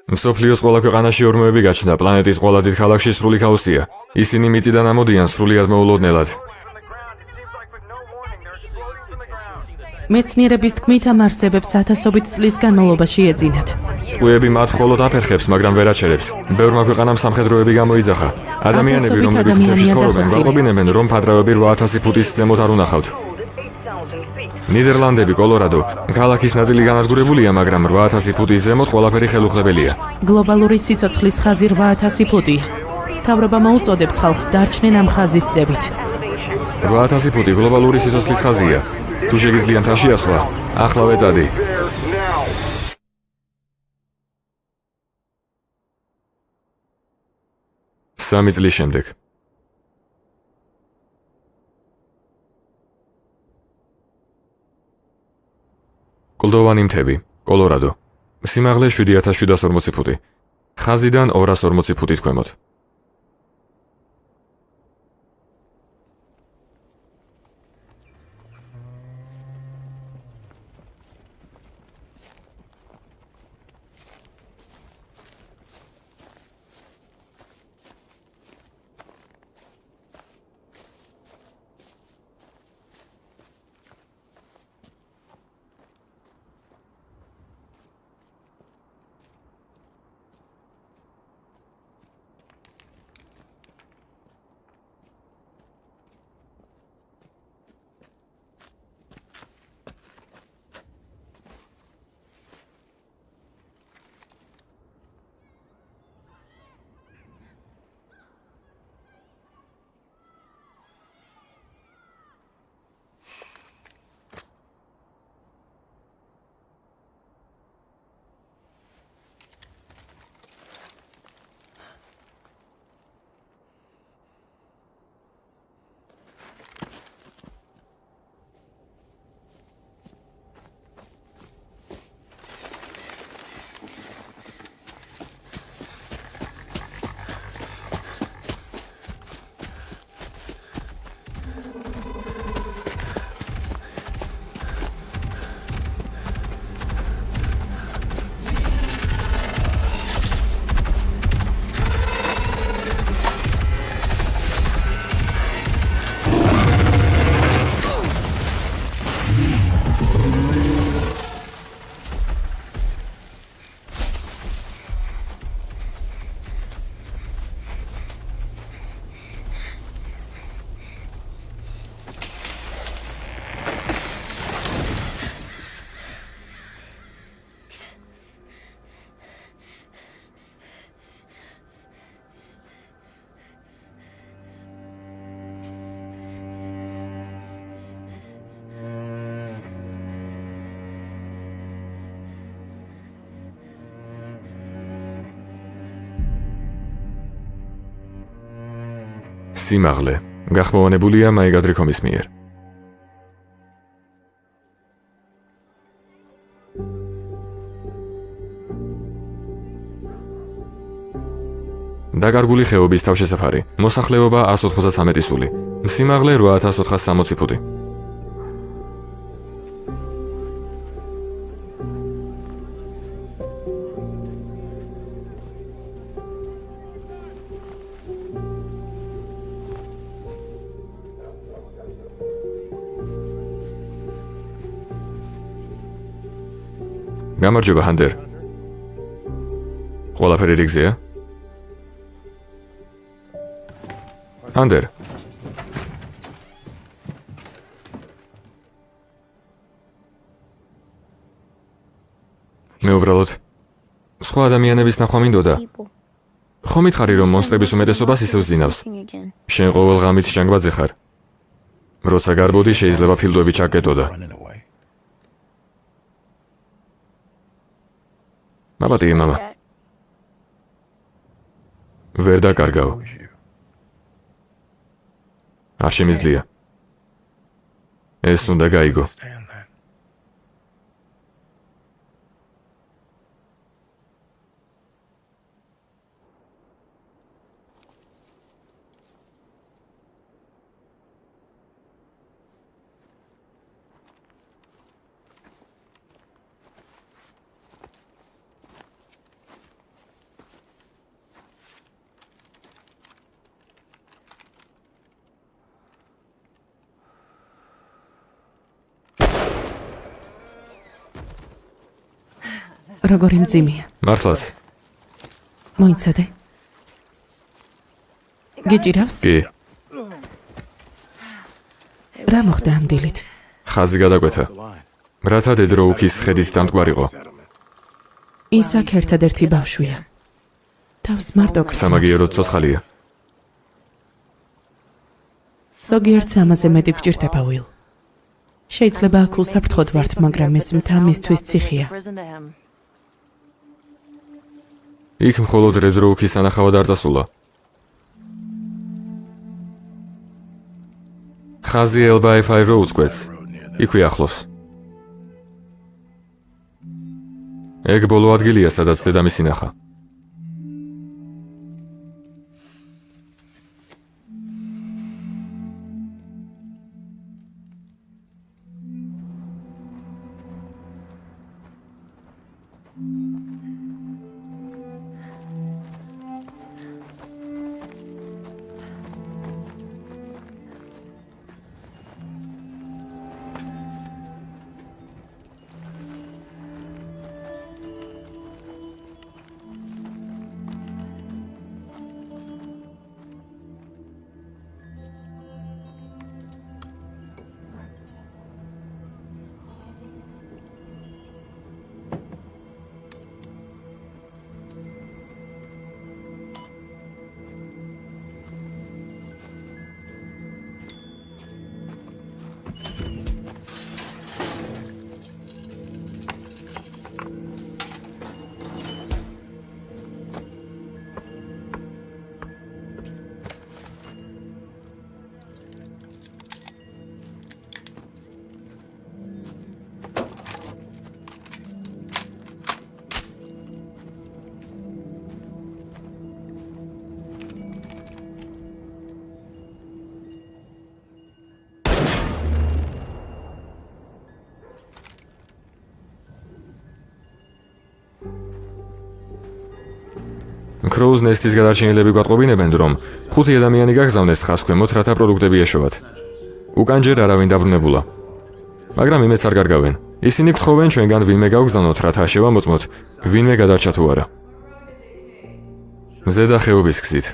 მსოფლიოს ყველა ქვეყანაში ორმოები გაჩნდა, პლანეტის ყველა დიდ ქალაქში სრული ქაოსია. ისინი მიწიდან ამოდიან სრულიად მოულოდნელად. მეცნიერების თქმით, ამ არსებებს ათასობით წლის განმავლობაში ეძინათ. ტყუები მათ მხოლოდ აფერხებს, მაგრამ ვერ აჩერებს. ბევრმა ქვეყანამ სამხედროები გამოიძახა. ადამიანები, რომლებიც მთებში ცხოვრობენ, გვაყოფინებენ, რომ ფადრავები 8000 ფუტის ზემოთ არ უნახავთ. ნიდერლანდები, კოლორადო, ქალაქის ნაწილი განადგურებულია, მაგრამ 8000 ფუტის ზემოთ ყველაფერი ხელუხლებელია. გლობალური სიცოცხლის ხაზი 8000 ფუტია. მთავრობა მოუწოდებს ხალხს დარჩნენ ამ ხაზის ზევით. 8000 ფუტი გლობალური სიცოცხლის ხაზია. თუ შეგიძლია მთაში ასვლა, ახლავე წადი. სამი წლის შემდეგ. კლდოვანი მთები, კოლორადო. სიმაღლე 7740 ფუტი. ხაზიდან 240 ფუტით ქვემოთ. სიმაღლე გახმოვანებულია მაიგადრიქომის მიერ. დაკარგული ხეობის თავშესაფარი, მოსახლეობა 193 სული, სიმაღლე 8460 ფუტი. გამარჯობა, ჰანდერ. ყველაფერი რიგზეა? ჰანდერ. მე უბრალოდ სხვა ადამიანების ნახვა მინდოდა. ხომ მითხარი, რომ მონსტრების უმეტესობას ისევ ზინავს? შენ ყოველ ღამით ჟანგბადზე ხარ. როცა გარბოდი, შეიძლება ფილტვები ჩაგკეტოდა. მაბატი, მამა. ვერ დაკარგავ. არ შემიძლია. ეს უნდა გაიგო. როგორი მძიმეა. მართლაც? მოიცადე. გეჭირავს? კი. რა მოხდა ამ დილით? ხაზი გადაკვეთა. რათა დედროუქის ხედით დამტკვარიყო. ის აქ ერთადერთი ბავშვია. თავს მარტო გრძნობს. სამაგიეროდ ცოცხალია. ზოგიერთ ამაზე მეტი გჭირდება, ვილ. შეიძლება აქ უსაფრთხოდ ვართ, მაგრამ ეს მთა მისთვის ციხეა. იქ მხოლოდ დედროუქის სანახავად არ წასულა. ხაზი ელბაეფაი როუდს კვეთს. იქვე ახლოს. ეგ ბოლო ადგილია, სადაც დედამისი ნახა. კროუზ ნესტის გადარჩენილები გვატყობინებენ, რომ 5 ადამიანი გაგზავნეს ხაზს ქვემოთ, რათა პროდუქტები ეშოვათ. უკან ჯერ არავინ დაბრუნებულა. მაგრამ იმედს არ გარგავენ. ისინი გთხოვენ ჩვენგან ვინმე გავგზავნოთ, რათა შევამოწმოთ, ვინმე გადარჩა თუ არა. ზედა ხეობის გზით.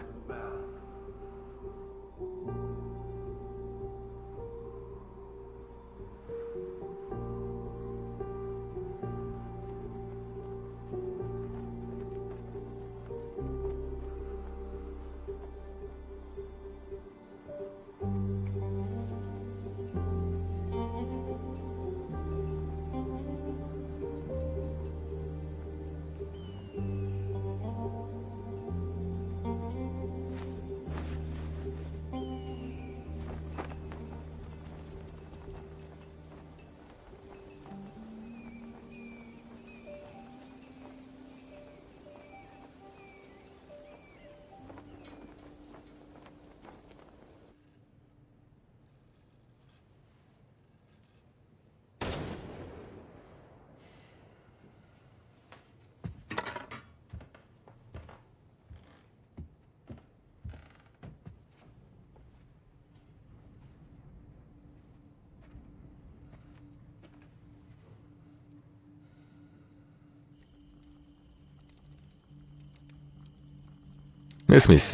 ესმის.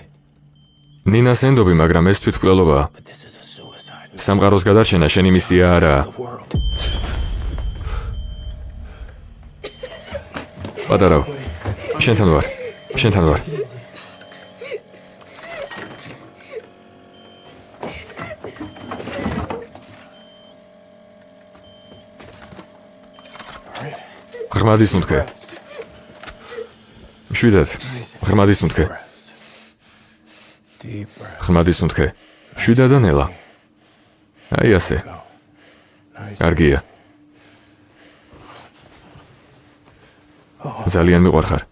ნინას ენდობი, მაგრამ ეს თვითმკვლელობაა. სამყაროს გადარჩენა შენი მისია არაა. პატარავ. შენთან ვარ. შენთან ვარ. ღრმადის ნუთქე. შვიდად. ღრმადის ნუთქე. ღრმადის ნუთქე. შვიდად და ნელა. აი ასე. კარგია. ძალიან მიყვარხარ.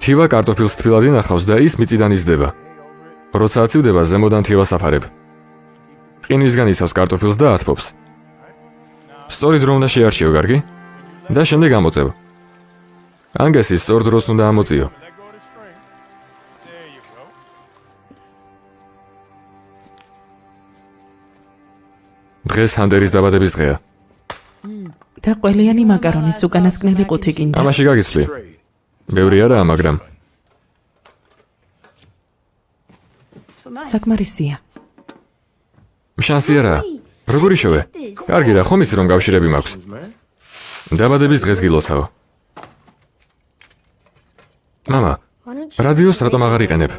თივა კარტოფილს თბილად ინახავს და ის მიწიდან იზრდება. როცა აწივდება, ზემოდან თივას აფარებ. ყინვისგან იცავს კარტოფილს და ათბობს. სწორი დრო უნდა შეარჩიო, კარგი? და შემდეგ ამოწევ. ანგესი სწორ დროს უნდა ამოწიო. დღეს ჰანდერის დაბადების დღეა. და ყველიანი მაკარონის უკანასკნელი ყუთი გინდა. ამაში გაგიცვლი. ბევრი არაა, მაგრამ საკმარისია. შანსი არაა. როგორ იშოვე? კარგი რა, ხომ იცი რომ გავშირები მაქვს. დაბადების დღეს გილოცავ. მამა, რადიოს რატომ აღარ იყენებ?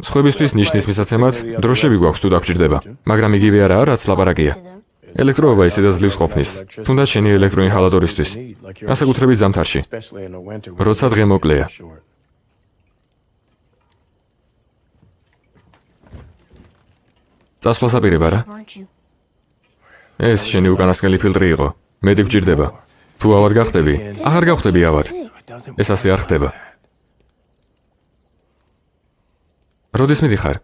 სხვებისთვის ნიშნის მისაცემად დროშები გვაქვს თუ დაგჭირდება, მაგრამ იგივე არაა, რაც ლაპარაკია. ელექტროობა ისედაც ძლივს ყოფნის, თუნდაც შენი ელექტროინჰალატორისთვის, განსაკუთრებით ზამთარში, როცა დღე მოკლეა. წასვლას აპირება რა? ეს შენი უკანასკნელი ფილტრი იყო. მედი გვჭირდება. თუ ავად გახდები, აღარ გავხდები ავად. ეს ასე არ ხდება. როდის მიდიხარ?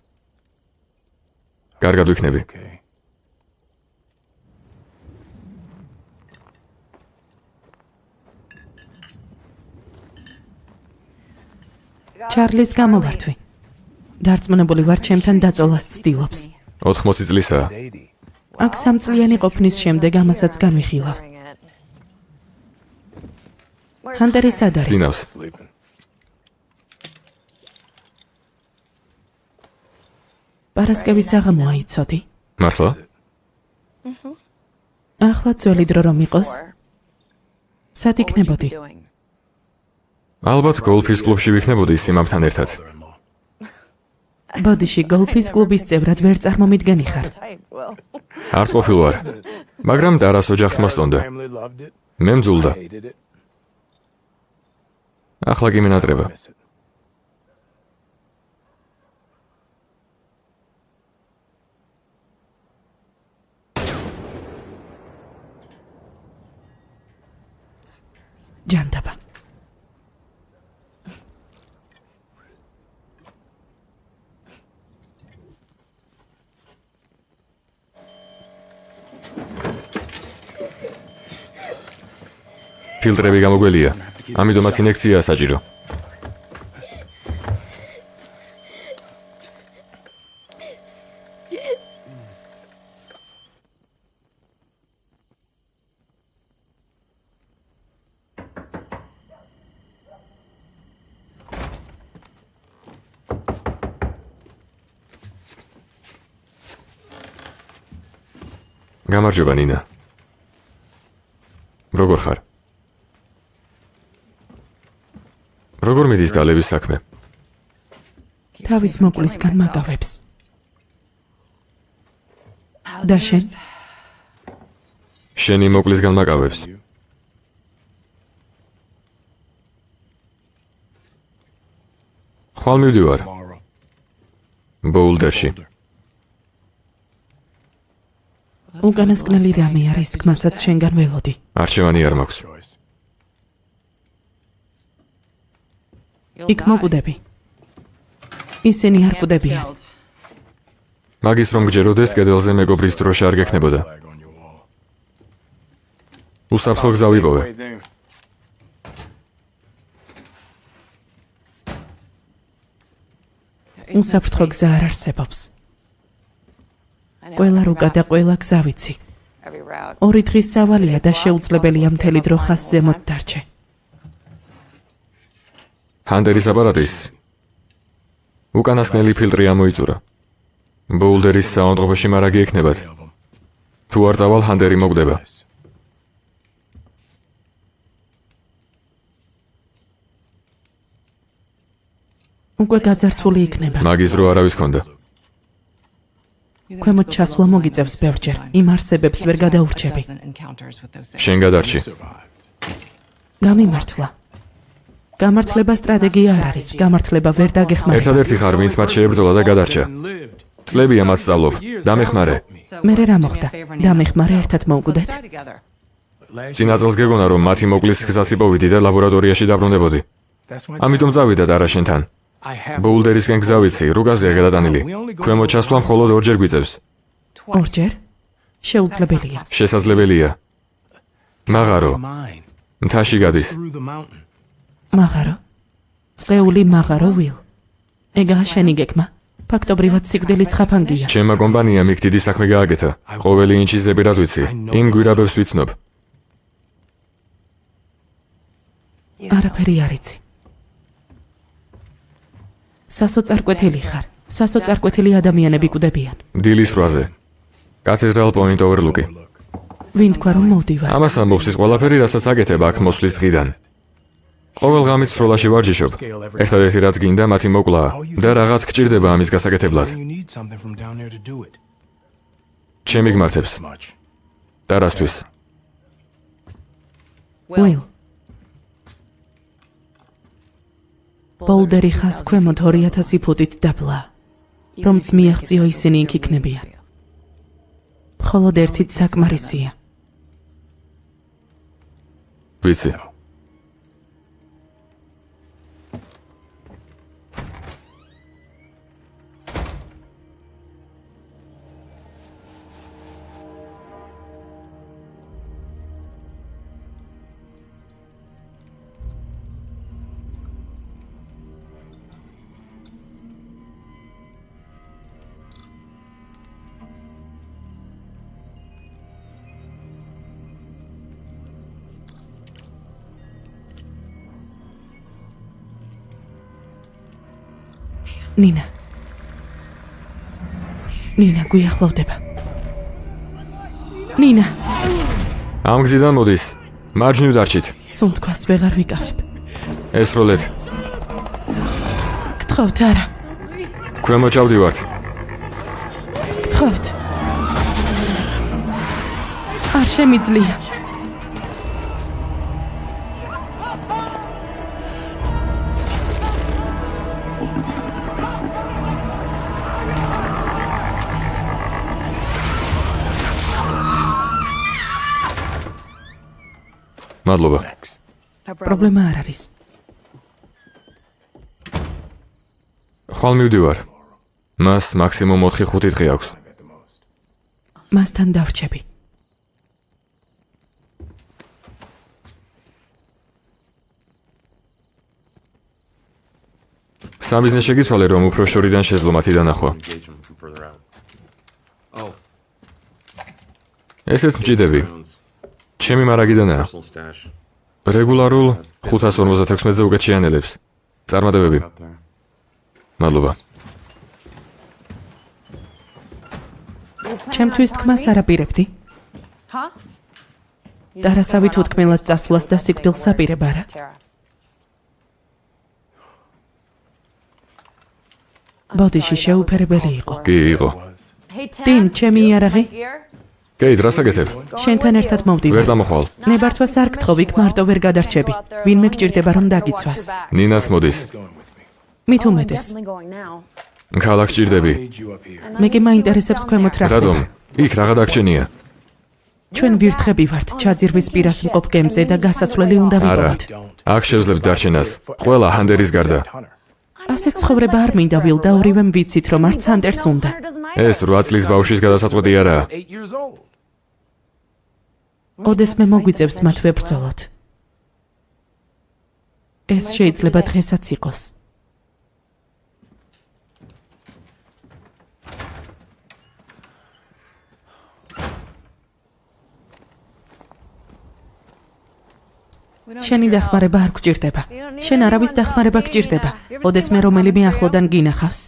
კარგად ვიქნები. ჩარლის გამოვართვი. დარწმუნებული ვარ, ჩემთან დაწოლას ცდილობს. 80 წლისაა. აქ 3 წლიანი ყოფნის შემდეგ ამასაც განვიხილავ. ჰანდერი სად არის? წინავს. პარასკევის საღამოა იცოდი. მართლა? ახლა ძველი დრო რომ იყოს. სად იქნებოდი? ალბათ გოლფის კლუბში ვიქნებოდი სიმამთან ერთად. ბოდიში გოლფის კლუბის წევრად ვერ წარმომიდგენი ხარ. არც ყოფილ ვარ, მაგრამ დარას ოჯახს მოსწონდა. მე მძულდა. ახლა კი მენატრება. ჯანდაბა. ფილტრები გამოგველია, ამიტომაც ინექციაა საჭირო. გამარჯობა ნინა. როგორ ხარ? როგორ მიდის დალების საქმე? თავის მოკლისგან მაგავებს. და შენ? შენი მოკლისგან მაკავებს. ხვალ მივდივარ. ბოულდერში. უკანასკნელი რამე არის თქმასაც შენგან ველოდი. არჩევანი არ მაქვს. იქ მოკვდები. ისინი არ კვდებიან. მაგის რომ გჯეროდეს, კედელზე მეგობრის დროშა არ გექნებოდა. უსაფრთხო გზა ვიპოვე. უსაფრთხო გზა არ არსებობს. ყველა რუკა და ყველა გზა ვიცი. 2 დღის სავალია და შეუძლებელია მთელი დრო ხაზ ზემოთ დარჩე. ჰანდერის აპარატის უკანასკნელი ფილტრი ამოიწურა. ბოულდერის საავადმყოფოში მარაგი ექნებათ. თუ არ წავალ, ჰანდერი მოგდება. უკვე გაძარცვული იქნება. მაგის დრო არავის ქონდა. ქვემოთ ჩასვლა მოგიწევს ბევრჯერ. იმ არსებებს ვერ გადაურჩები. შენ გადარჩი. გამიმართლა. გამართლება სტრატეგია არ არის. გამართლება ვერ დაგეხმარება. ერთადერთი ხარ, ვინც მათ შეებრძოლა და გადარჩა. წლებია მათ სწავლობ. დამეხმარე. მე რა მოხდა? დამეხმარე ერთად მოვკვდეთ. წინა წელს გეგონა რომ მათი მოკლის გზას იპოვიდი და ლაბორატორიაში დაბრუნდებოდი. ამიტომ წავიდა და რა შენთან. ბოულდერისკენ გზა ვიცი, რუგაზეა გადატანილი. ქვემოთ ჩასვლა მხოლოდ ორჯერ გვიწევს. ორჯერ? შეუძლებელია. შესაძლებელია. მაღარო. მთაში გადის. მაღარო? წეული მაღარო ვილ. ეგაა შენი გეგმა? ფაქტობრივად სიკვდილის ხაფანგია. ჩემმა კომპანიამ იქ დიდი საქმე გააკეთა. ყოველი ინჩის ზეპირად ვიცი. იმ გვირაბებს ვიცნობ. არაფერი არ იცი. სასოწარკვეთილი ხარ. სასოწარკვეთილი ადამიანები კვდებიან. დილის ფრაზე. კათედრალ პოინტ ოვერლუკი. ვინ თქვა რომ მოვდივარ? ამას ამბობს ის ყველაფერი, რასაც აკეთებ აქ მოსვლის დღიდან. ყოველ ღამით სროლაში ვარჯიშობ. ერთადერთი რაც გინდა მათი მოკვლაა და რაღაც გჭირდება ამის გასაკეთებლად. ჩემი გმართებს. და რასთვის? ვილ. ბოულდერი ხას ქვემოთ 2000 ფუტით დაბლა. რომც მიაღწიო ისინი იქ იქნებიან. მხოლოდ ერთით საკმარისია. ვიცი. ნინა. ნინა გვიახლოვდება. ნინა. ამ გზიდან მოდის. მარჯვნივ დარჩით. სუნთქვას ვეღარ ვიკავებ. ესროლეთ. გთხოვთ არა. ქვემოთ ჩავდივართ. გთხოვთ. არ შემიძლია. მადლობა. პრობლემა არ არის. ხვალ მივდივარ. მას მაქსიმუმ 4-5 დღე აქვს. მასთან დავრჩები. სამიზნე შეგიცვალე რომ უფრო შორიდან შეძლო მათი დანახვა. ესეც მჭიდები. ჩემი მარაგიდანაა. რეგულარულ 556-ზე უკეთ შეანელებს. წარმატებები. მადლობა. ჩემთვის თქმას არ აპირებდი. დარასავით უთქმელად წასვლას და სიკვდილს აპირებ არა? ბოდიში შეუფერებელი იყო. კი, იყო. ტიმ, ჩემი იარაღი? კეით, რას აკეთებ? შენთან ერთად ვერ მოვდივარ. დამოხვალ. ნებართვას არ გთხოვ, იქ მარტო ვერ გადარჩები. ვინმე გჭირდება რომ დაგიცვას. ნინაც მოდის. მით უმეტეს. ქალაქ ჭირდები. მე კი მაინტერესებს ქვემოთ რა რატომ? ხდება. იქ რაღა დაგჭენია. ჩვენ ვირთხები ვართ ჩაძირვის პირას მყოფ გემზე და გასასვლელი უნდა არა. ვიპოვოთ. აქ შევძლებთ დარჩენას. ყველა ჰანდერის გარდა. ასე ცხოვრება არ მინდა ვილ და ორივემ ვიცით რომ არც ჰანტერს უნდა. ეს 8 წლის ბავშვის გადასაწყვეტი არაა. ოდესმე მოგვიწევს მათ ვებრძოლოთ. ეს შეიძლება დღესაც იყოს. შენი დახმარება არ გჭირდება. შენ არავის დახმარება გჭირდება. ოდესმე რომელიმე ახლოდან გინახავს.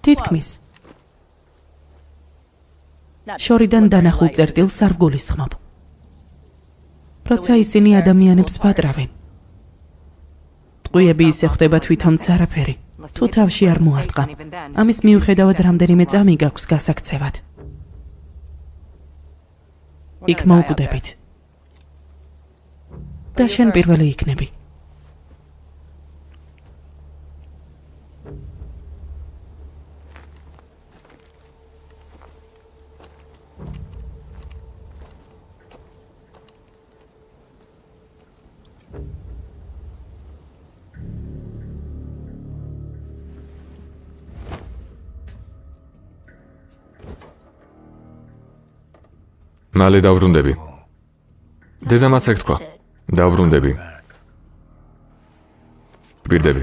თითქმის. შორიდან დანახულ წერტილს არ გულისხმობ. როცა ისინი ადამიანებს ვაკრავენ. ტყვიები ისე ხდება თვითონც არაფერი. თუ თავში არ მოარტყა. ამის მიუხედავად რამდენიმე წამი გაქვს გასაქცევად. იქ მოვკვდებით. და შენ პირველი იქნები. მალე დავბრუნდები. დედამაც ეგ თქვა. დავბრუნდები. გვირდები.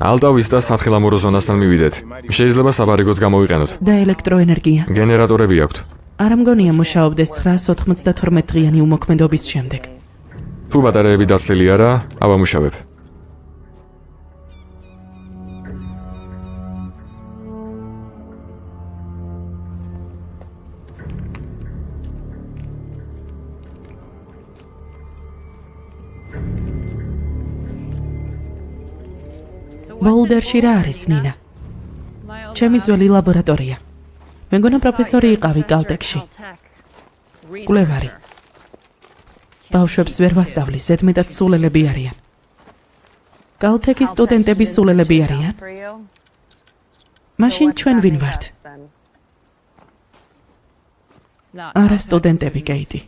ალტავის და სათხილამურო ზონასთან მივიდეთ. შეიძლება საბარიგოც გამოვიყენოთ. და ელექტროენერგია. გენერატორები აქვთ. არ ამგონია მუშაობდეს 992 დღიანი უმოქმედობის შემდეგ. თუ ბატარეები დაცლილი არა, ავამუშავებ. ბოულდერში რა არის, ნინა? ჩემი ძველი ლაბორატორია. მეგონა პროფესორი იყავი კალტექში. კვლევარი. ბავშვებს ვერ ვასწავლი, ზედმეტად სულელები არიან. კალტექის სტუდენტები სულელები არიან? მაშინ ჩვენ ვინ ვართ? არა სტუდენტები, კეიტი.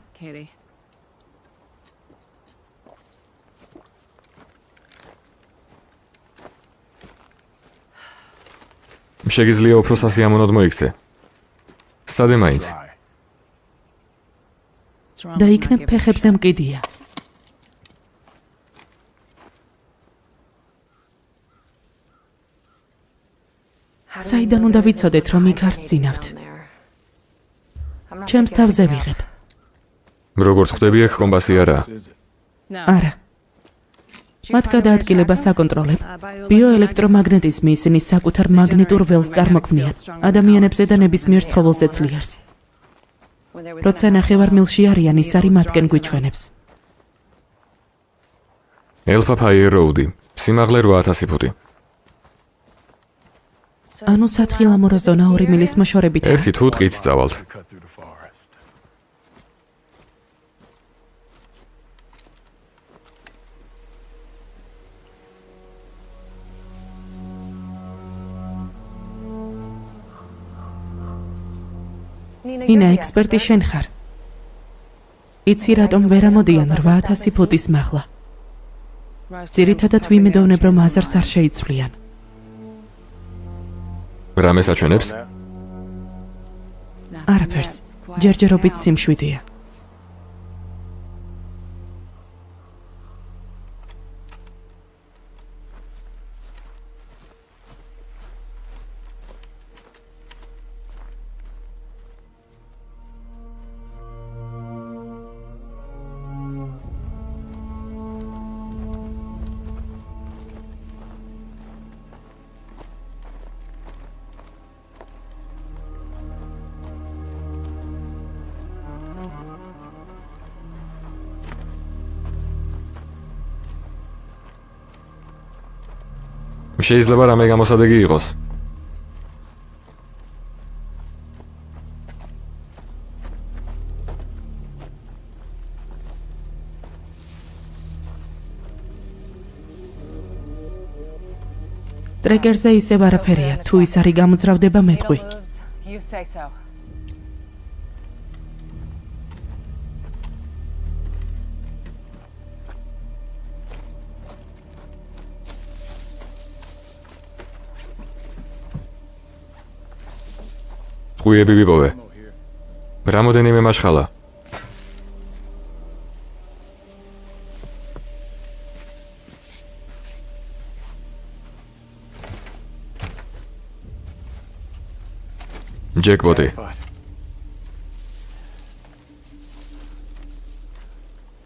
შეგიძლია უფრო სასიამოვნოდ მოიქცე. სადე მაინც? და იქნებ ფეხებზე მყიდია. საიდან უნდა ვიცოდეთ, რომ იქ არ სცინავთ? ჩემს თავზე ვიღებ. როგორც ხვდები, ეგ კომპასი არაა. არა. მათ გადაადგილება საკონტროლებ. ბიოელექტრომაგნეტიზმი ისინი საკუთარ მაგნიტურ ველს წარმოქმნიან ადამიანებზე და ნებისმიერ ცხოველზე ძლიერს. როცა ნახევარმილში არიან, ის არის მათკენ გვიჩვენებს. ელფა ფაიერ როუდი. სიმაღლე 8000 ფუტი. ანუ სათხილამურო ზონა 2 მილის მოშორებით. ერთი თუ ტყით წავალთ. ნინა, ექსპერტი შენ ხარ. იცი რატომ ვერ ამოდიან 8000 ფუტის მაღლა? ძირითადად ვიმედოვნებ, რომ აზარს არ შეიცვლიან. რამეს აჩვენებს? არაფერს. ჯერჯერობით სიმშვიდეა. შეიძლება რამე გამოსადეგი იყოს. ტრეკერზე ისევ არაფერია, თუ ის არის გამოძრავდება მეტყვი. ტყუიები ვიპოვე. რამოდენიმე მაშხალა. ჯეკპოტი.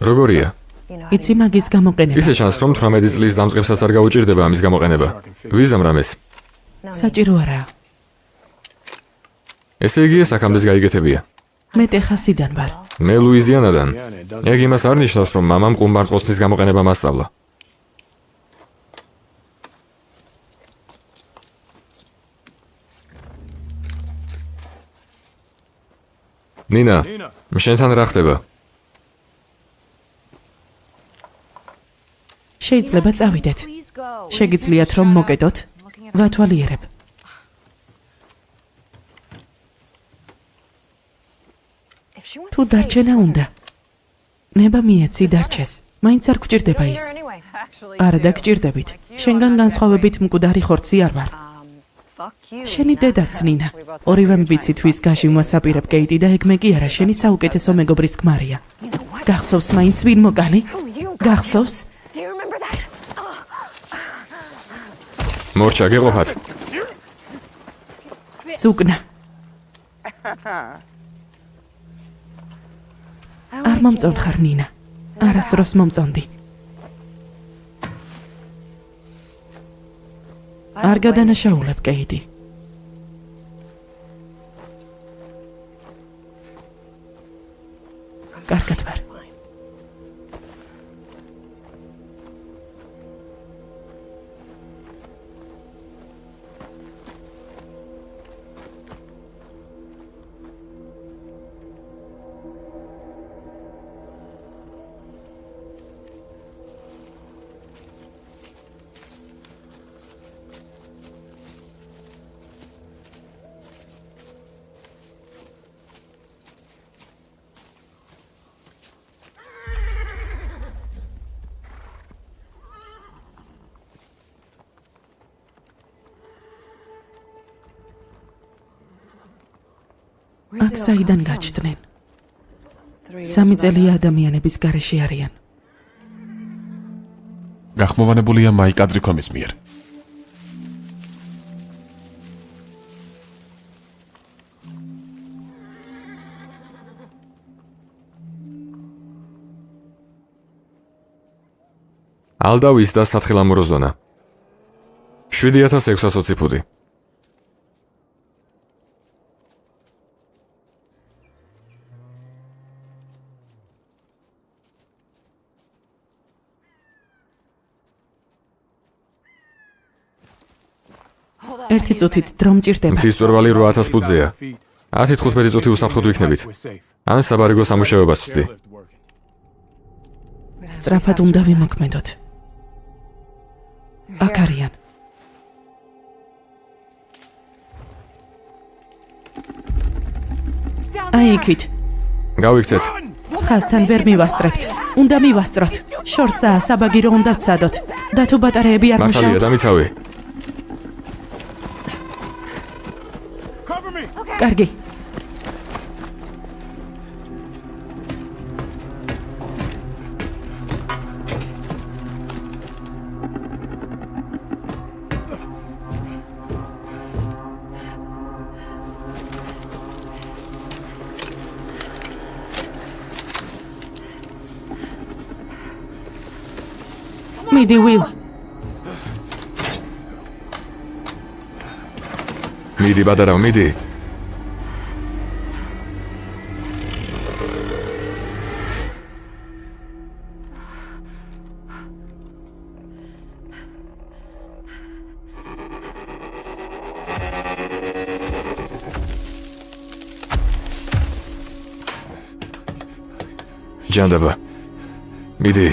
როგორია? იცი მაგის გამოყენება. ისე ჩანს, რომ 18 წლის დამწყებსაც არ გაუჭირდება ამის გამოყენება. ვიზამ რამეს? საჭირო არაა. ესე იგი ეს აქამდეც გაიგეთებია. მე ტეხასიდან ვარ. მე ლუიზიანადან. ეგ იმას არ ნიშნავს, რომ მამამ ყუმბარწყოსნის გამოყენება მასწავლა. ნინა, შენთან რა ხდება? შეიძლება წავიდეთ. შეგიძლიათ რომ მოკედოთ? ვათვალიერებ. თუ დარჩენა უნდა. ნება მიეცი დარჩეს. მაინც არ გჭირდება ის. არა და გჭირდებით. შენგან განსხვავებით მკვდარი ხორცი არ ვარ. შენი დედაც ნინა. ორივემ ვიცით ვის გაჟიმვას აპირებ კეიტი და ეგ მე კი არა, შენი საუკეთესო მეგობრის ქმარია. გახსოვს მაინც ვინ მოკალი? გახსოვს? მორჩა გეყოფათ. ზუკნა. არ მომწონხარ ნინა. არასდროს მომწონდი. არ გადანაშაულებ კეიტი. კარგად ვარ. აქ საიდან გაჩნდნენ? 3 წელია ადამიანების გარეშე არიან. გახმოვანებულია მაიკ ადრიქომის მიერ. ალდავის და სათხილამურო ზონა. 7620 ფუტი. ერთი წუთით დრო მჭირდება. მთის წვერვალი 8000 ფუტზეა. 10-15 წუთი უსაფრთხოდ ვიქნებით. ან საბარიგო სამუშაოებას ვწდი. სწრაფად უნდა ვიმოქმედოთ. აქ არიან. აი იქით. გავიქცეთ. ხაზთან ვერ მივასწრებთ. უნდა მივასწროთ. შორსაა, საბაგირო უნდა ვცადოთ. და თუ ბატარეები არ მართალია, მუშაობს. დამიცავი. კარგი. მიდი ვიუ. მიდი ბადარავ, მიდი. ჯანდაბა. მიდი.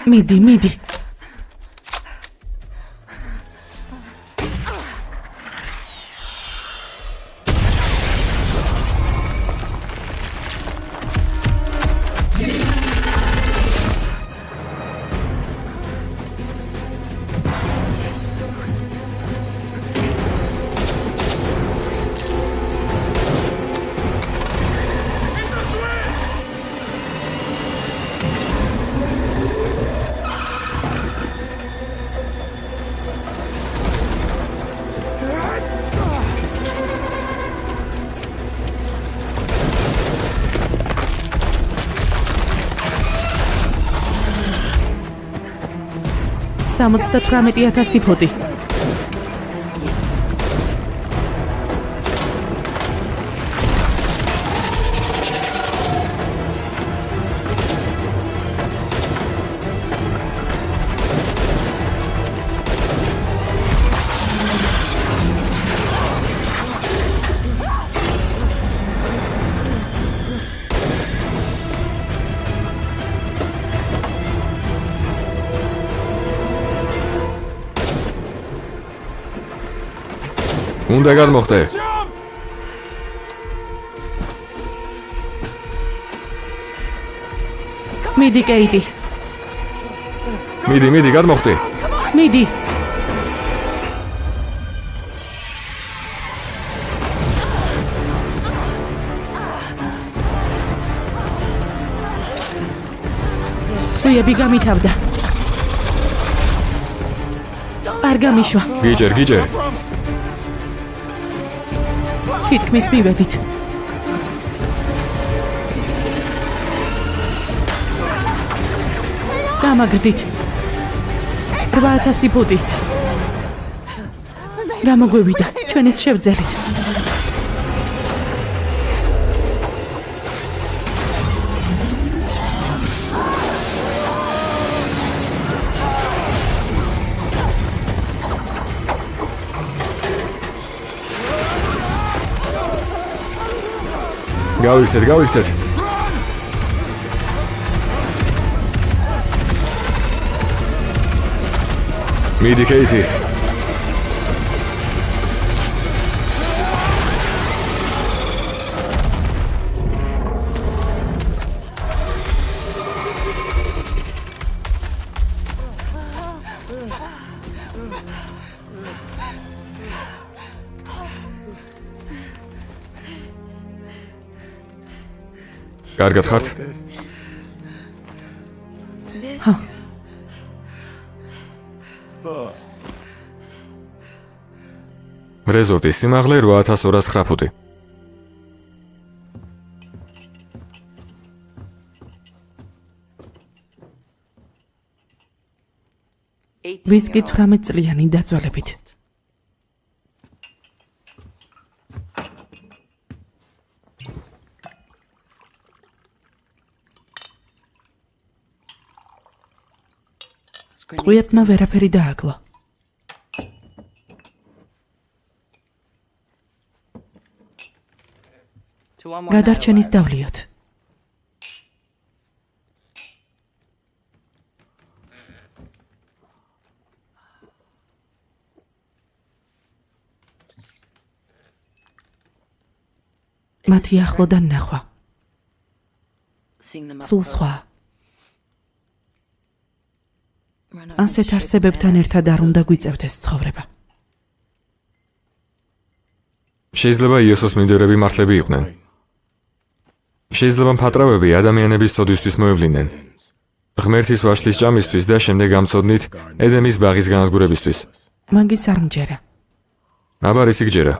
მიდი. $78,000 ფუტი. უნდა გადმოხდე. მიდი, კეიტი. მიდი, გადმოხდე. მიდი. ხუიები გამითავდა. არ გამიშვა. გიჯერ. თითქმის მივედით. გამაგრდით. 8000 ფუტი. გამოგვივიდა ჩვენის შევძელით. გავიქცეთ. მიდი, კეიტი. კარგად ხართ? ჰა. რეზორტის სიმაღლე 8209 ფუტი. ვისკი 18 წლიანი დაძვალებით. ყუიებმა ვერაფერი დააკლო. გადარჩენის დავლიოთ. მათი ახლოდან ნახვა. სულ სხვა. ასეთ არსებებთან ერთად არ უნდა გვიწევდეს ცხოვრება. შეიძლება იესოს მიმდევრები მართლები იყვნენ. შეიძლება მხატვარები ადამიანების ცოდვისთვის მოევლინენ. ღმერთის ვაშლის ჭამისთვის და შემდეგ ამცოდნით ედემის ბაღის განადგურებისთვის. მაგის არ მჯერა. აბა ისი გჯერა.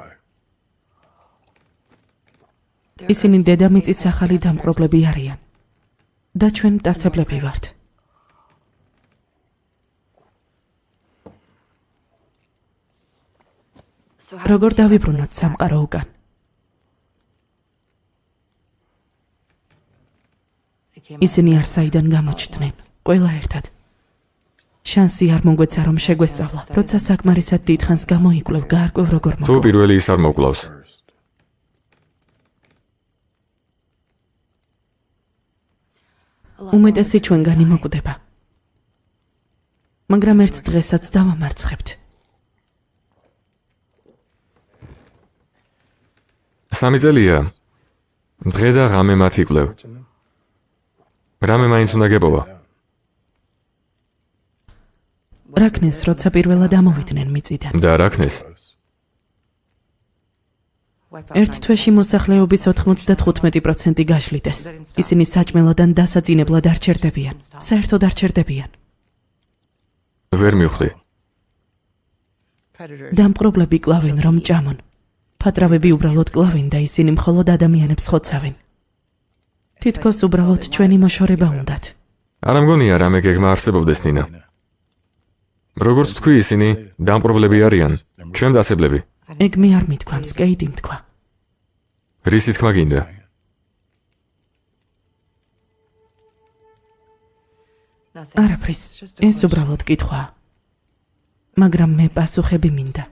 ისინი დედამიწის ახალი დამპყრობლები არიან და ჩვენ მტაცებლები ვართ. როგორ დავიბრუნოთ სამყარო უკან? ისინი არსაიდან გამოჩნდნენ, ყველა ერთად. შანსი არ მომგვეცა რომ შეგვესწავლა, როცა საკმარისად დიდხანს გამოიკლევ გაარკვევ როგორ თუ მოკლავს. პირველი ის არ მოკლავს. უმეტესი ჩვენგანი მოკვდება. მაგრამ ერთ დღესაც დავამარცხებთ. სამი წელია. დღე და ღამე მათ იკლევ. რამე მაინც უნდა გეპოვა. რაკნეს როცა პირველად ამოვიდნენ მიწიდან. და რაკნეს? ერთ თვეში მოსახლეობის 95% გაშლიდეს. ისინი საჭმელად ან დასაწინებლად არ ჩერდებიან. საერთოდ არ ჩერდებიან. ვერ მივხვდი. დამპყრობლები კლავენ რომ ჭამონ. ფატრავები უბრალოდ კლავენ და ისინი მხოლოდ ადამიანებს ხოცავენ. თითქოს უბრალოდ ჩვენი მოშორება უნდათ. არ მგონია რამე გეგმა არსებობდეს ნინა. როგორც თქვი ისინი დამპყრობლები არიან, ჩვენ დაცებლები. ეგ მე არ მithქვამს, კეიტი მთქვა. რისი თქმა გინდა? არაფრის, ეს უბრალოდ კითხვაა. მაგრამ მე პასუხები მინდა.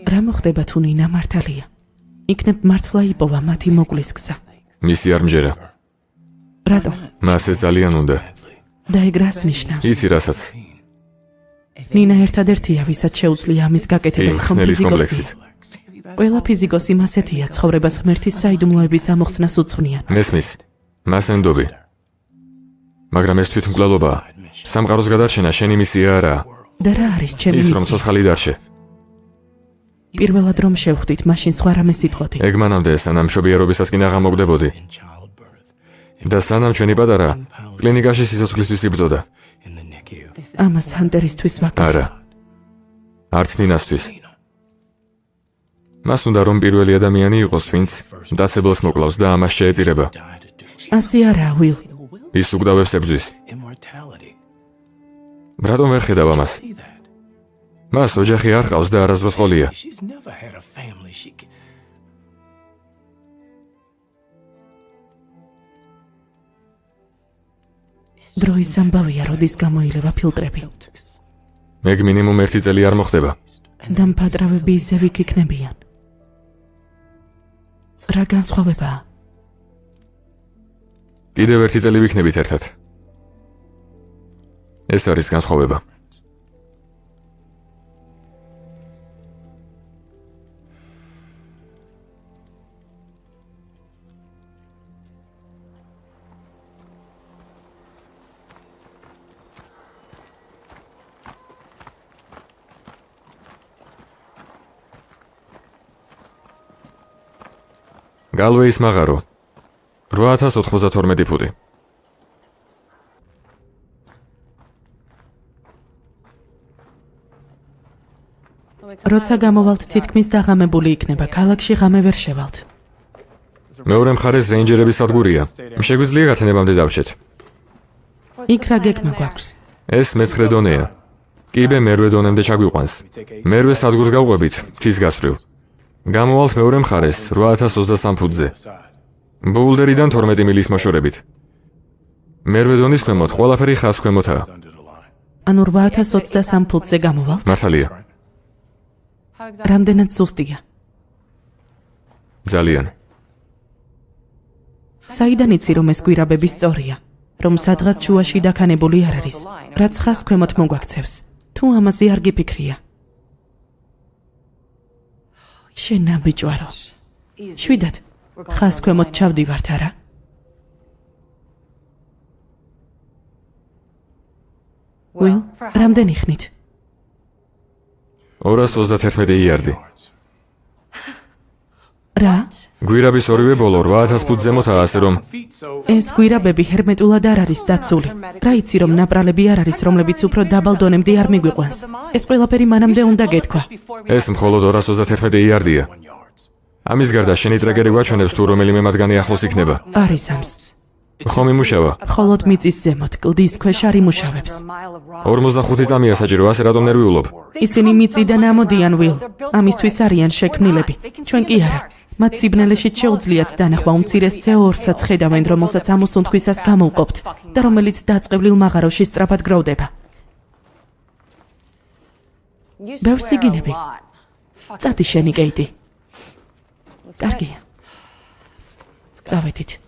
რა მოხდება თუ ნინა მართალია? იქნებ მართლა იპოვა მათი მოკლის გზა. მისი არ მჯერა. რატომ? მას ეს ძალიან უნდა. და ეგ რას ნიშნავს? იცი რასაც. ნინა ერთადერთია, ვისაც შეუძლია ამის გაკეთება, იმ ის ხომ ხსნელის ფიზიკოსი. კომპლექსით. ყველა ფიზიკოსი მასეთია, ცხოვრებას ღმერთის საიდუმლოების ამოხსნას უცვნიან. მესმის, მას ენდობი. მაგრამ ეს თვითმკვლელობაა. სამყაროს გადარჩენა შენი მისია არაა. და რა არის ჩემი ის რომ მისია? ცოცხალი დარჩე. პირველად რომ შევხვდით, მაშინ სხვა რამე სიტყვოდი. ეგ მანამდე სანამ მშობიარობისას კი აღამოგდებოდი. და სანამ ჩვენი პატარა კლინიკაში სიცოცხლისთვის იბრძოდა. ამას ჰანტერისთვის ვაკეთებ. არა. არც ნინასთვის. მას უნდა რომ პირველი ადამიანი იყოს, ვინც დაცებელს მოკლავს და ამას შეეწირება. ასე არაა, ვილ. ის უგდავებს ებრძვის. რატომ ვერ ხედავ ამას? მას ოჯახი არ ყავს და არასდროს ყოლია. დროის ამბავია, როდის გამოილევა ფილტრები. ეგ მინიმუმ 1 წელი არ მოხდება. და მფატრავები ისევ იქ იქნებიან. რა განსხვავებაა? კიდევ 1 წელი ვიქნებით ერთად. ეს არის განსხვავება. გალვეის მაღარო 8092 ფუტი. როცა გამოვალთ, თითქმის დაღამებული იქნება, ქალაქში ღამე ვერ შევალთ. მეორე მხარეს რეინჯერების სადგურია. შეგვიძლია გათენებამდე დავჭეთ. იქ რა გეგმა გვაქვს? ეს მე-9 დონეა. კიბე მერვე დონემდე ჩაგვიყვანს. მერვე სადგურს გავყვებით მთის გასწვრივ. გამოვალთ მეორე მხარეს 8023 ფუტზე. ბოულდერიდან 12 მილის მოშორებით. მერვე დონის ქვემოთ ყველაფერი ხაზ ქვემოთაა. ანუ 8023 ფუტზე გამოვალთ? მართალია. რამდენად ზუსტია? ძალიან. საიდან იცი რომ ეს გვირაბები სწორია? რომ სადღაც შუაში დაქანებული არ არის, რაც ხაზ ქვემოთ მოგვაქცევს. თუ ამაზე არ გიფიქრია. შენ ნაბიჯვარო. შვიდად, ხაზ ქვემოთ ჩავდივართ, არა? ვილ, რამდენი ხნით? 231 იარდი. რა? გვირაბის ორივე ბოლო 8000 ფუტ ზემოთაა, ასე რომ ეს გვირაბები ჰერმეტულად არ არის დაცული. რა იცი რომ ნაპრალები არ არის, რომლებიც უფრო დაბალ დონემდე არ მიგვიყვანს. ეს ყველაფერი მანამდე უნდა გეთქვა. ეს მხოლოდ 231 იარდია. ამის გარდა შენი ტრეკერი გვაჩვენებს თუ რომელიმე მათგანი ახლოს იქნება. არის ამს. ხომ იმუშავა? მხოლოდ მიწის ზემოთ, კლდის ქვეშ არ იმუშავებს. 45 წამია საჭირო, ასე რატომ ნერვიულობ? ისინი მიწიდან ამოდიან, ვილ. ამისთვის არიან შექმნილები. ჩვენ კი არა. მათ სიბნელეშიც შეუძლიათ დანახვა უმცირეს CO2-ს ხედავენ, რომელსაც ამოსუნთქვისას გამოვყოფთ და რომელიც დაწყევლილ მაღაროში სწრაფად გროვდება. ბევრს იგინები. წადი შენი, კეიტი. კარგია. წავედით.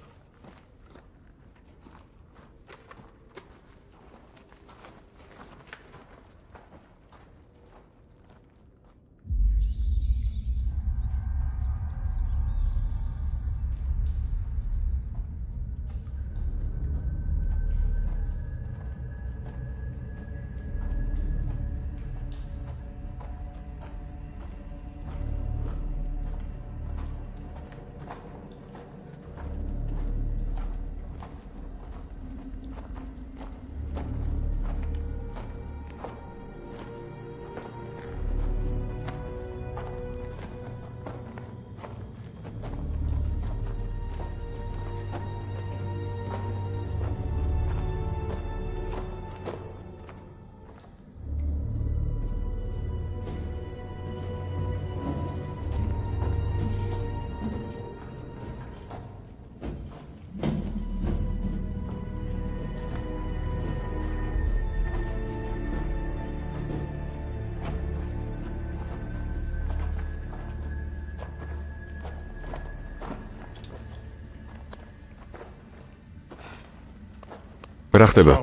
რა ხდება?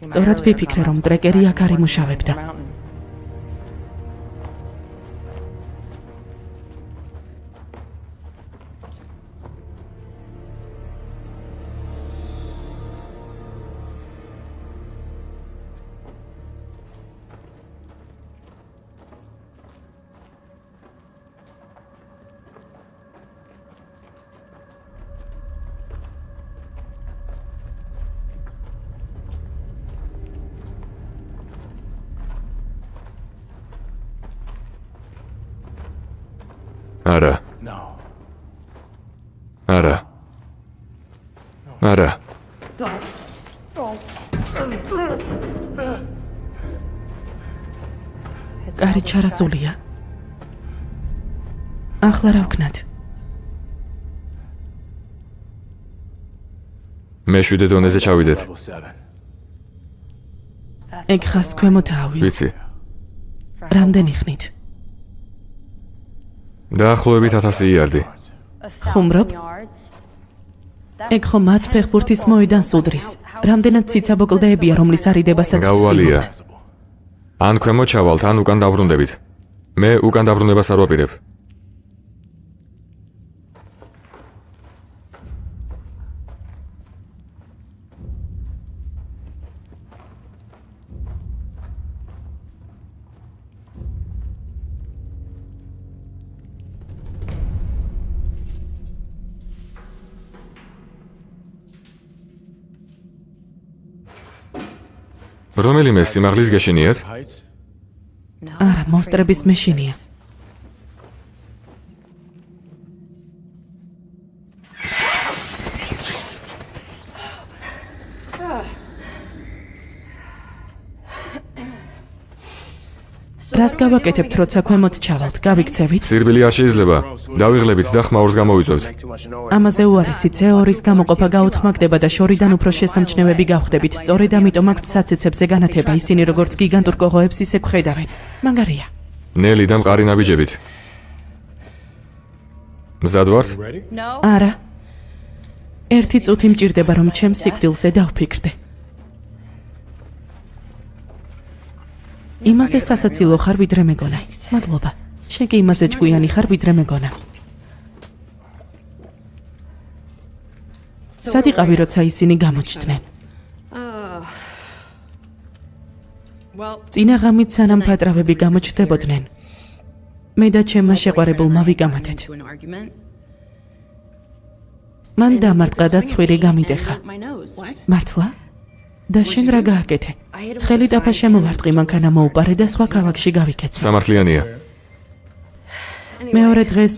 სწორად ვიფიქრე, რომ ტრეკერი აქ არ იმუშავებდა. არა. არა. არა. კარი ჩარასულია. ახლა რა ვქნათ? მე 7 დონეზე ჩავიდეთ. ეგ ხას ქვემოთაა. ვიცი. რამდენი ხნით? დაახლოებით 1000 იარდი. ხუმრობ? ეგ ხო მათ ფეხბურთის მოედანს უდრის. რამდენად ციცაბო კლდეებია, რომლის არიდებასაც გაუვალია. ან ქვემოთ ჩავალთ, ან უკან დავბრუნდებით. მე უკან დაბრუნებას არ ვაპირებ. რომელიმე სიმაღლის გეშინიათ? არა, მონსტრების მეშინია. რას გავაკეთებთ, როცა ქვემოთ ჩავალთ? გავიქცევით? სირბილი არ შეიძლება. დავიღლებით და ხმაურს გამოვიწევთ. ამაზე უარესი CO2-ის გამოყოფა გაუთმაგდება და შორიდან უფრო შესამჩნევები გავხდებით. სწორედ ამიტომ აქვთ საცეცებზე განათება, ისინი როგორც გიგანტურ კოღოებს ისე გვხედავენ. მაგარია. ნელი და მყარი ნაბიჯებით. მზად ვართ? არა. ერთი წუთი მჭირდება, რომ ჩემს სიკვდილზე დავფიქრდე. იმაზე სასაცილო ხარ, ვიდრე მეგონა. მადლობა. შენ კი იმაზე ჭკვიანი ხარ, ვიდრე მეგონა. სად იყავი, როცა ისინი გამოჩნდნენ? წინა ღამით სანამ ფატრავები გამოჩნდებოდნენ, მე და ჩემმა შეყვარებულმა ვიკამათეთ. მან დამარტყა და ცხვირი გამიტეხა. მართლა? და შენ რა გააკეთე? ცხელი ტაფა შემოვარტყი, მანქანა მოუპარე და სხვა ქალაქში გავიქეცე. სამართლიანია. მეორე დღეს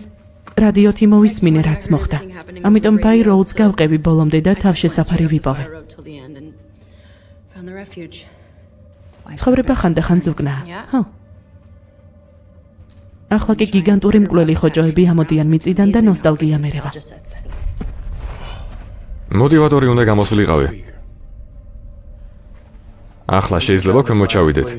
რადიოთი მოვისმინე, რაც მოხდა. ამიტომ ბაი როუდს გავყევი ბოლომდე და თავშესაფარი ვიპოვე. ცხოვრება ხანდახან ზუგნაა. ხო. ახლა კი გიგანტური მკვლელი ხოჭოები ამოდიან მიწიდან და ნოსტალგია მერევა. მოტივატორი უნდა გამოსულიყავი. ახლა შეიძლება ქვემოთ ჩავიდეთ.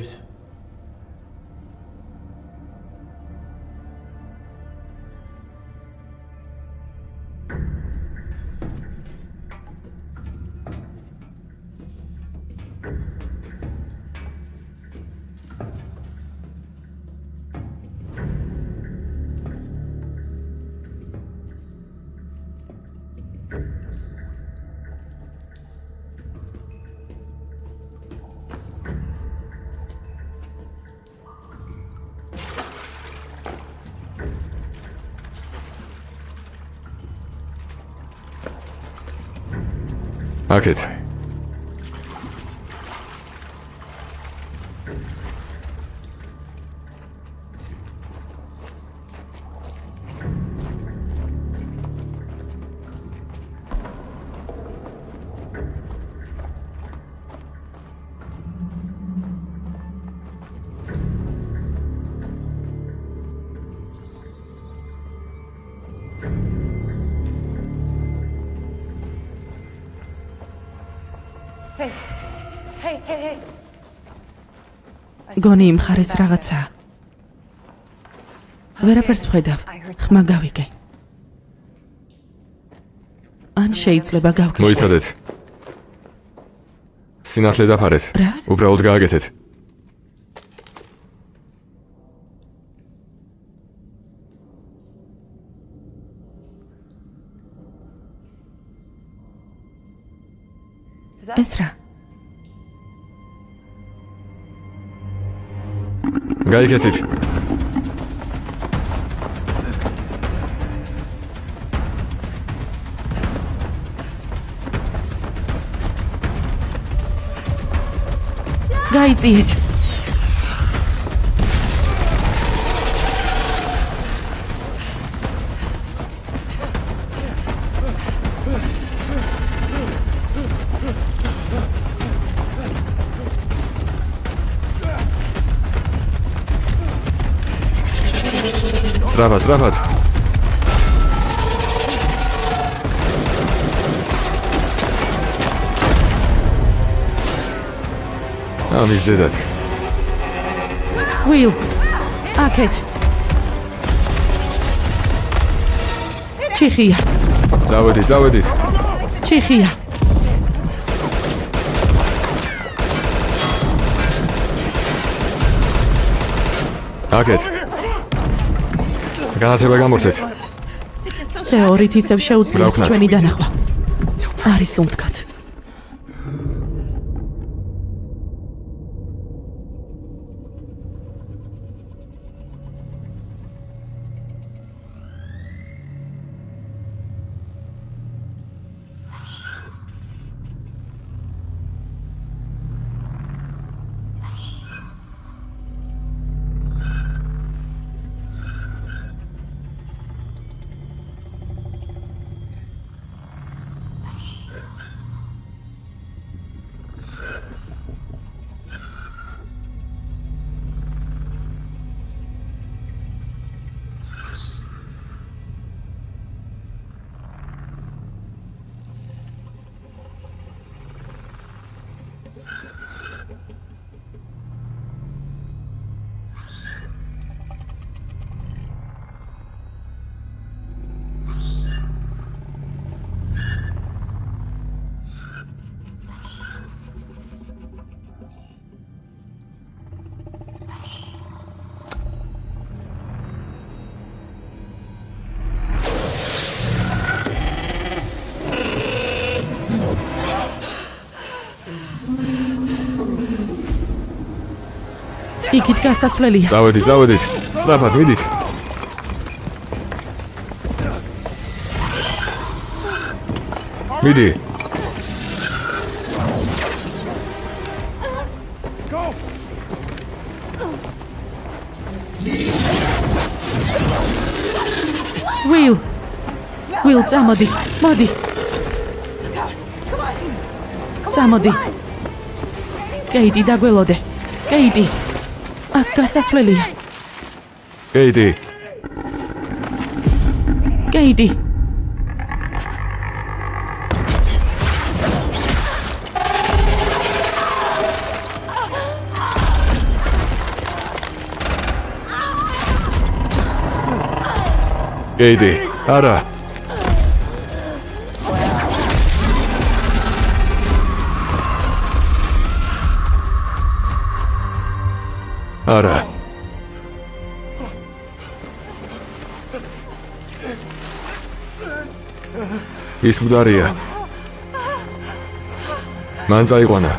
აქეთ. გონი იმ ხარეს რაღაცაა. ვერაფერს ვხედავ. ხმა გავიგე. ან შეიძლება გავგეშვა. მოიცადეთ. სინათლე დაფარეთ. რა? უბრალოდ გააკეთეთ. ეს რა? გაიქეცით. გაიწიეთ. სწრაფად. ამის დედაც. Will, აქეთ. ჩიხია, წავედით. ჩიხია. აქეთ. განათება გამორთეთ. თეორიით ისევ შეუძლიათ ბრაუქნათ. ჩვენი დანახვა. არის უმთქოთ. იქით გასასვლელია. წავედით. სწრაფად მიდით. მიდი. Will, წამოდი. მოდი. წამოდი. კეიტი დაგველოდე. კეიტი. აქ გასასვლელია. კეიტი. კეიტი. არა. არა. ის მკვდარია. მან წაიყვანა.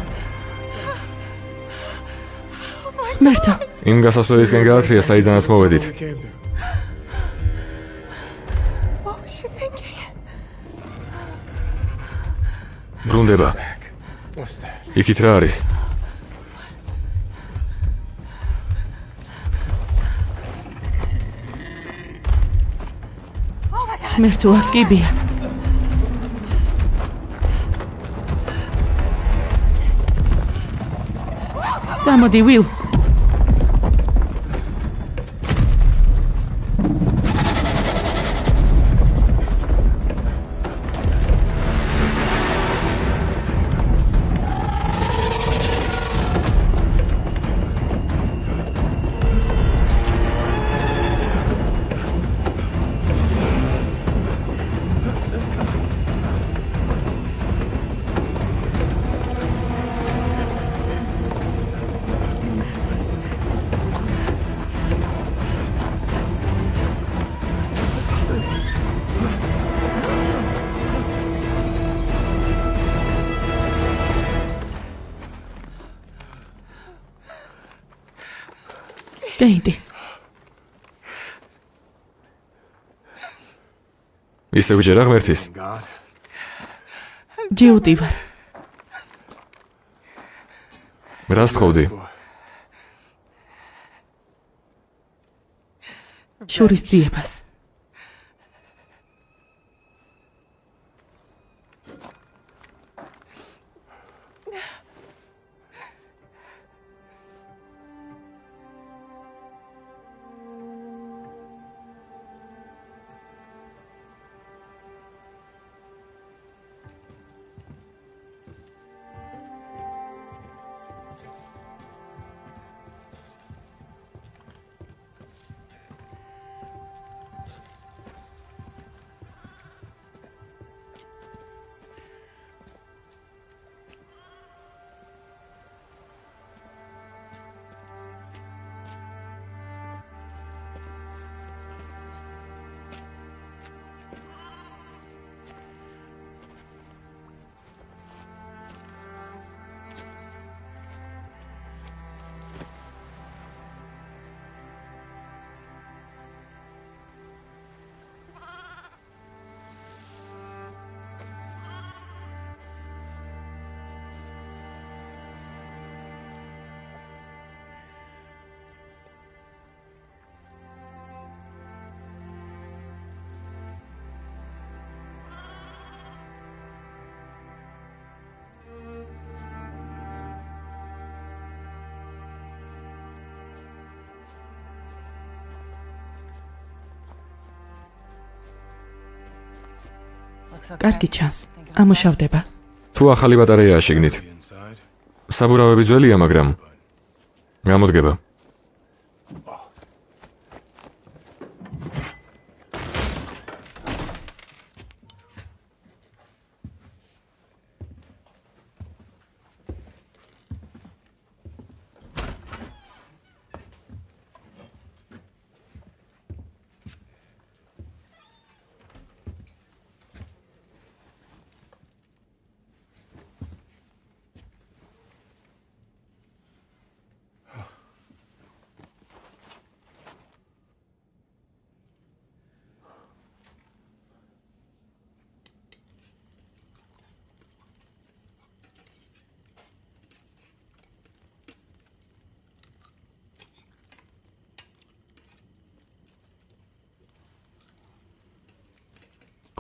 ღმერთო, იმ გასასვლელისკენ გაათრია, საიდანაც მოვედით. ბრუნდება. იქით რა არის? ღმერთო, აქ კიბია. წამოდი, Will. კეიტი, ისე ვიჯერა ღმერთის. ჯიუტი ვარ. რას თხოვდი? შურის ძიებას. კარგი ჩანს. ამუშავდება. თუ ახალი ბატარეაა შიგნით. საბურავები ძველია, მაგრამ გამოდგება.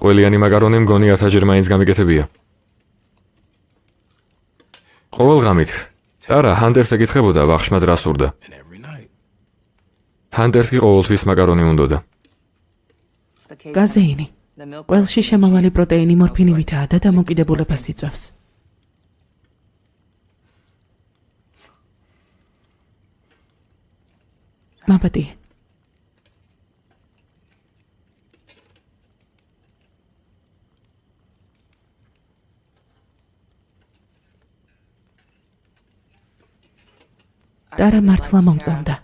ყველიანი მაკარონი მგონი 1000-ჯერ მაინც გამიკეთებია. ყოველ ღამით ტარა ჰანტერს ეკითხებოდა ვახშმად რა სურდა. ჰანტერს კი ყოველთვის მაკარონი უნდოდა. გაზეინი. ყველში შემავალი პროტეინი მორფინივითაა და დამოკიდებულებას იწვევს. მაბატი. ტარა მართლა მომწონდა.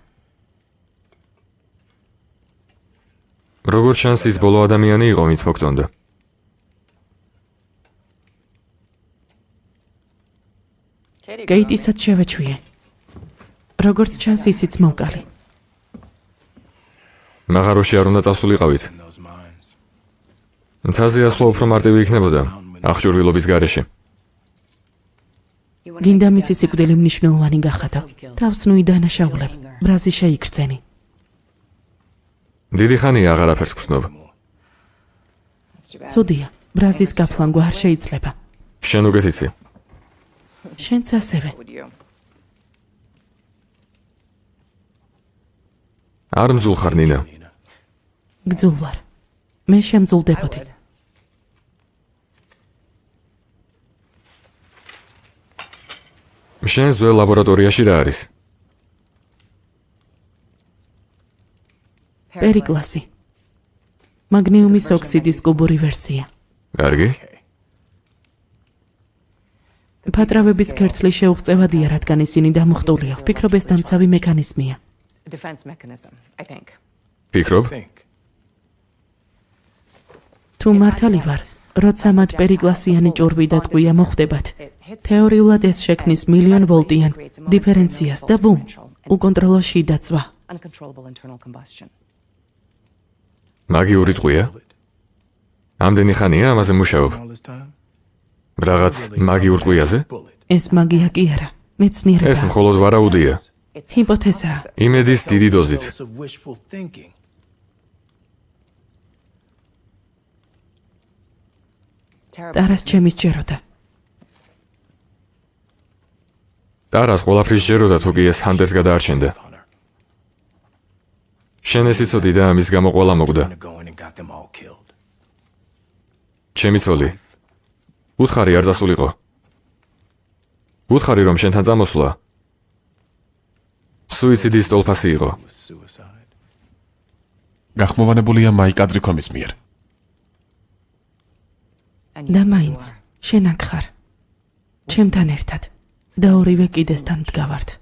როგორც ჩანს, ის ბოლო ადამიანი იყო, ვინც მოგწონდა. კეიტისაც შევეჩვიე. როგორც ჩანს, ისიც მოვკალი. მაღაროში არ უნდა წასულიყავით. მთაზე ასვლა უფრო მარტივი იქნებოდა, აღჭურვილობის გარეშე. გინდა მისი სიკვდილი მნიშვნელოვანი გახადო. თავს ნუი დანაშაულებ. ბრაზი შეიგრძენი. დიდი ხანია აღარაფერს გრძნობ. ცუდია. ბრაზის გაფლანგვა არ შეიძლება. შენ უკეთ იცი. შენც ასევე. არ მძულ ხარ, ნინა. გძულ ვარ. მე შემძულდებოდი. შენ ძველ ლაბორატორიაში რა არის? პერიკლასი. მაგნიუმის ოქსიდის კუბური ვერსია. კარგი. ფატრავების ქერცლი შეუღწევადია, რადგან ისინი დამუხტულია. ვფიქრობ, ეს დამცავი მექანიზმია. ფიქრობ? თუ მართალი ვარ, როცა მათ პერიკლასიანი ჭურვი და ტყვია მოხვდებათ, თეორიულად ეს შექმნის 1,000,000 ვოლტიან დიფერენციას და ბუმ, უკონტროლო შიდაწვა. მაგიური ტყვია? ამდენი ხანია ამაზე მუშაობ. რაღაც მაგიურ ტყვიაზე? ეს მაგია კი არა, მეცნიერება. ეს მხოლოდ ვარაუდია. ჰიპოთეზაა. იმედის დიდი დოზით. ტარას ჩემი სჯეროდა. ტარას ყველაფრის სჯეროდა თუ კი ეს ჰანტერს გადაარჩენდა. შენ ეს იცოდი და ამის გამო ყველა მოგდა. ჩემი ცოლი. უთხარი არ დასულიყო. უთხარი რომ შენთან წამოსვლა სუიციდის ტოლფასი იყო. გახმოვანებულია მაიკ ადრიქომის მიერ. და მაინც შენ აქ ხარ. ჩემთან ერთად და ორივე კიდესთან მდგავართ.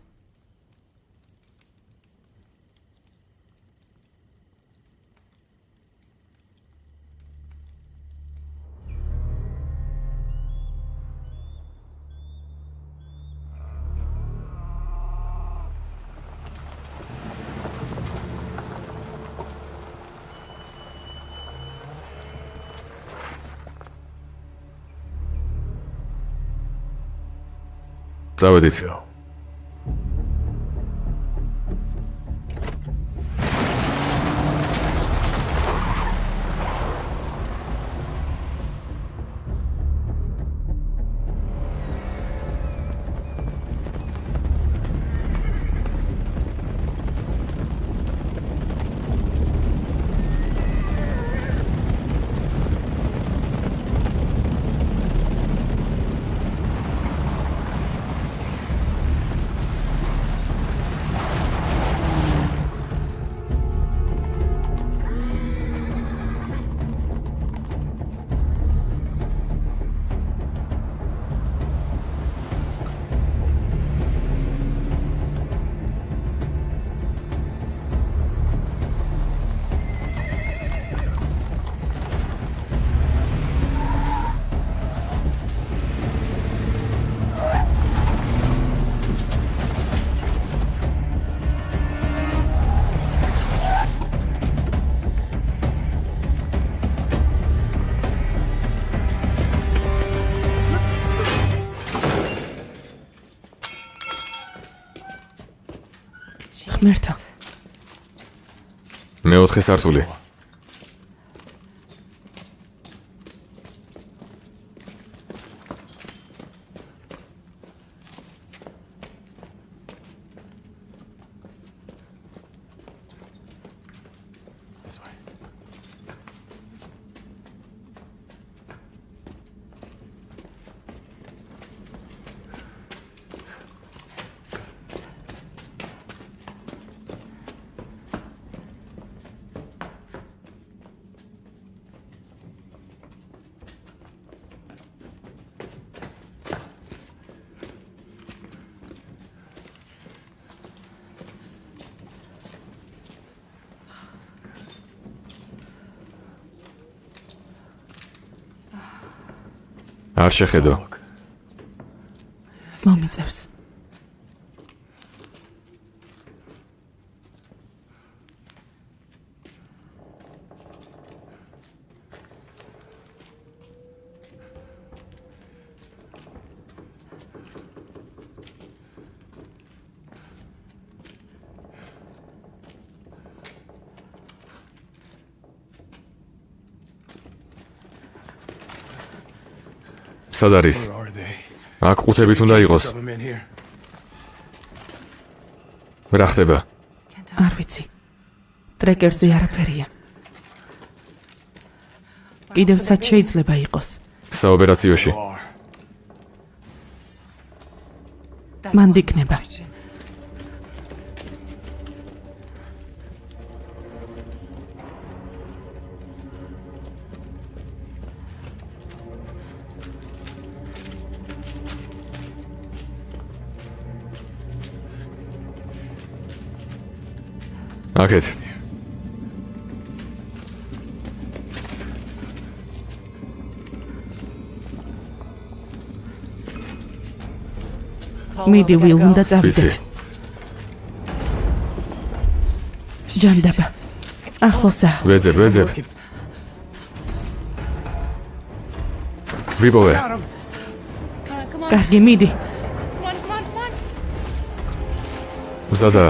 წავედით. ღმერთო, მეოთხე სართული. არ შეხედო. მომიწევს. სად არის? აქ ყუთებით უნდა იყოს. რა ხდება? არ ვიცი. ტრეკერზე არაფერია. კიდევ სად შეიძლება იყოს? საოპერაციოში. მან დიქნება. აქეთ. მიდი ვილ უნდა წავიდეთ. ვიცი. ჯანდაბა. ახლოსაა. ვეძებ. ვიპოვე. კარგი, მიდი. მზადა.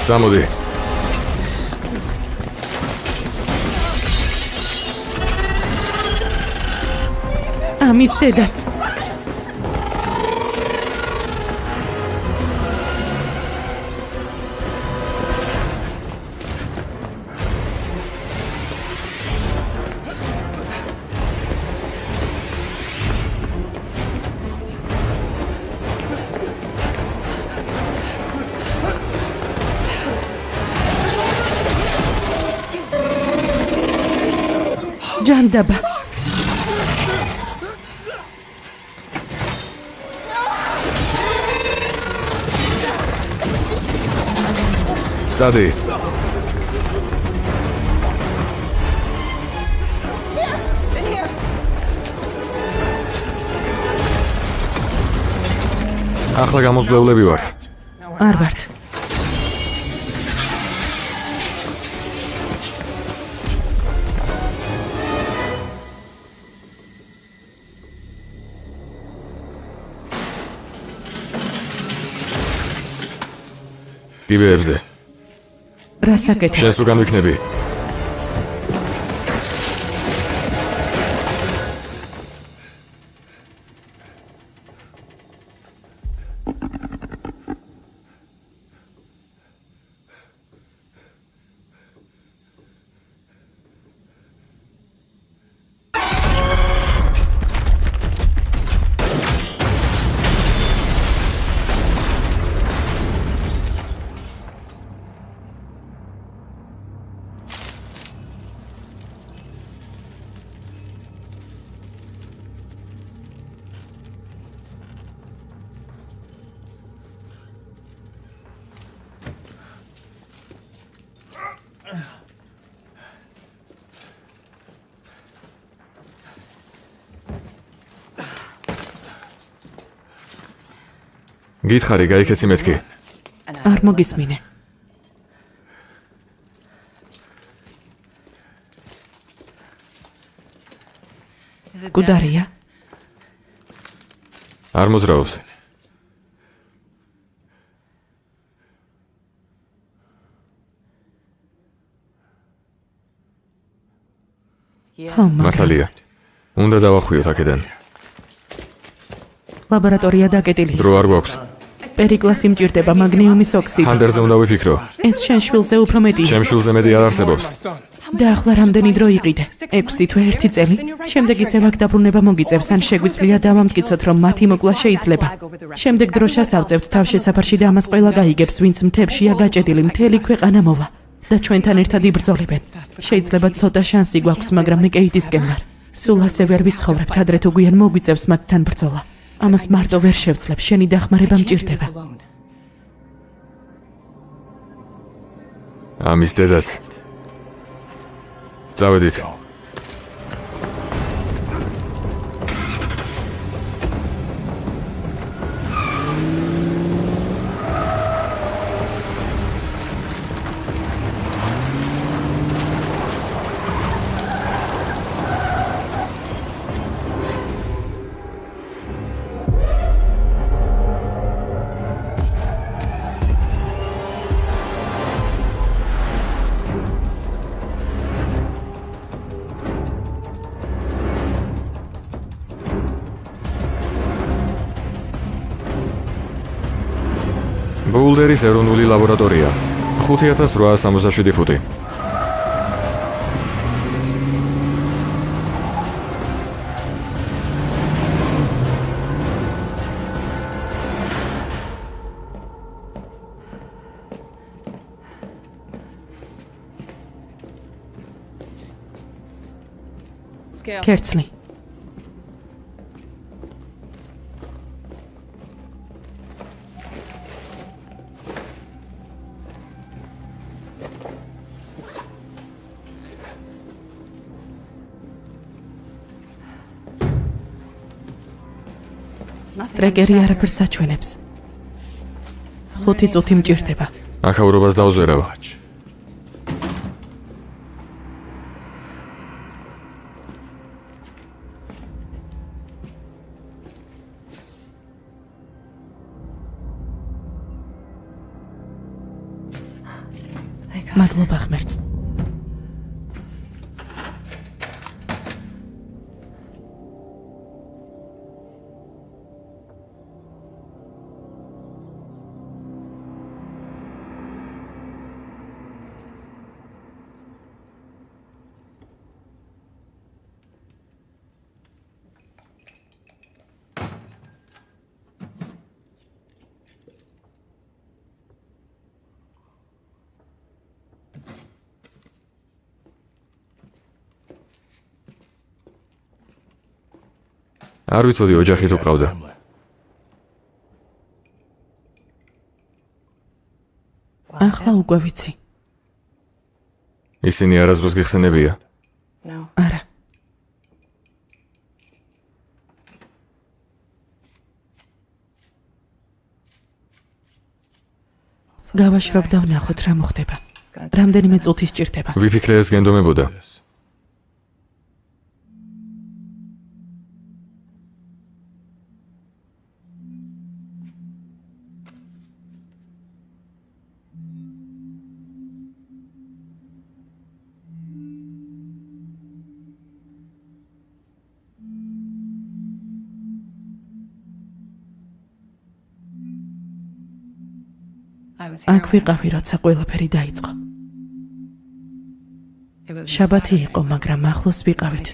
Zamodi. ამის დედაც. ჯანდაბა. Zadi. ახლა გამოსვლეულები ვართ. არ ვართ. კიბეებზე. რა საკეთე? შენს უკან ვიქნები. გითხარი, გაიქეცი მეთქი. არ მოგისმინე. გუდარია? არ მოძრაობს. მართალია. უნდა დავახვიოთ აქედან. ლაბორატორია დაკეტილია. დრო არ გვაქვს. პერიკლასი მჭირდება, მაგნიუმის ოქსიდი. ჰანდერზე უნდა ვიფიქრო. ეს შენ შვილზე უფრო მეტია. ჩემ შვილზე მეტი არ არსებობს. და ახლა რამდენი დრო იყიდე? 6 თვე 1 წელი. შემდეგ ისევ აქ დაბრუნება მოგიწევს, ან შეგვიძლია დავამტკიცოთ, რომ მათი მოკლა შეიძლება. შემდეგ დროშას ავწევთ თავშესაფარში და ამას ყველა გაიგებს, ვინც მთებშია გაჭედილი, მთელი ქვეყანა მოვა და ჩვენთან ერთად იბრძოლებენ. შეიძლება ცოტა შანსი გვაქვს, მაგრამ მე კეიტისკენ ვარ. სულ ასე ვერ ვიცხოვრებთ, ადრე თუ გვიან მოგვიწევს მათთან ბრძოლა. ამას მარტო ვერ შევძლებ, შენი დახმარება მჭირდება. ამის დედაც. წავედით. ბოულდერის ეროვნული ლაბორატორია. 5867 ფუტი. ქერცლი. ტრეკერი არაფერს აჩვენებს. 5 წუთი მჭირდება. ახაურობას დავზვერავ. მადლობა ღმერთს. არ ვიცოდი ოჯახი თუ ყავდა. ახლა უკვე ვიცი. ისინი არასდროს გიხსენებია. არა. გავაშრობ და ვნახოთ რა მოხდება. რამდენიმე წუთი სჭირდება. ვიფიქრე ეს გენდომებოდა. აქ ვიყავი, როცა ყველაფერი დაიწყო. შაბათი იყო, მაგრამ ახლოს ვიყავით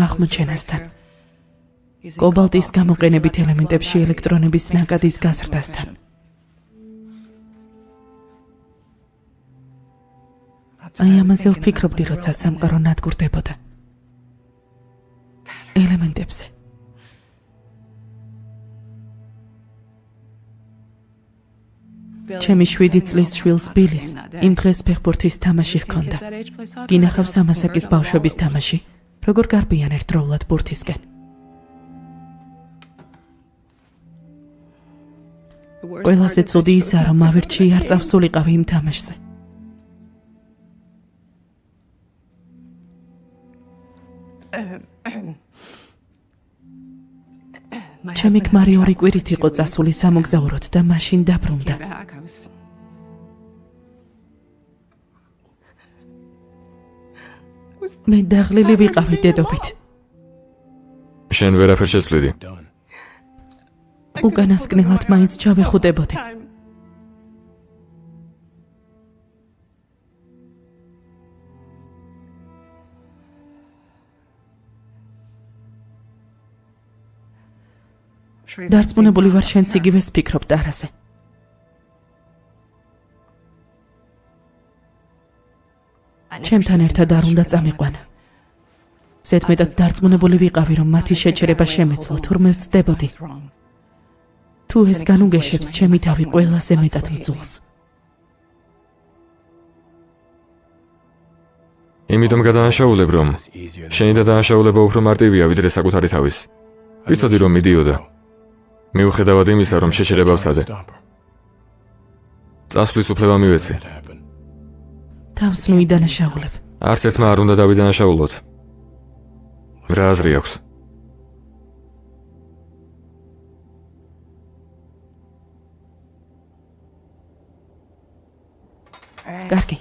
აღმოჩენასთან. კობალტის გამოყენებით ელემენტებში ელექტრონების ნაკადის გაზრდასთან. აი ამაზე ვფიქრობდი, როცა სამყარო ნადგურდებოდა. ელემენტებზე. ჩემი 7 წლის შვილს ბილის იმ დღეს ფეხბურთის თამაში ჰქონდა. გინახავს ამასაკის ბავშვების თამაში, როგორ გარბიან ერთდროულად ბურთისკენ. ყველაზე ცუდი ისაა, რომ ავირჩი არ წავსულიყავი იმ თამაშზე. ჩემი ქმარი 2 კვირით იყო წასული სამოგზაუროდ და მაშინ დაბრუნდა. მე დაღლილი ვიყავი დედობით. შენ ვერაფერ შეცვლიდი. უკანასკნელად მაინც ჩავეხუტებოდი. დარწმუნებული ვარ, შენც იგივეს ფიქრობ ტარაზე. ჩემთან ერთად არ უნდა წამიყვანა. ზედმეტად დარწმუნებული ვიყავი, რომ მათი შეჩერება შემეძლო, თურმე ვწდებოდი. თუ ეს განუგეშებს, ჩემი თავი ყველაზე მეტად მძულს. იმიტომ გადაანშაულებ, რომ შენი დადანაშაულება უფრო მარტივია, ვიდრე საკუთარი თავის. ვიცოდი, რომ მიდიოდა. მიუხედავად იმისა, რომ შეჩერება ვცადე. წასვლის უფლება მივეცი. თავს ნუ იდანაშაულებ. არც ერთმა არ უნდა დავიდანაშაულოთ. რა აზრი აქვს? კარგი.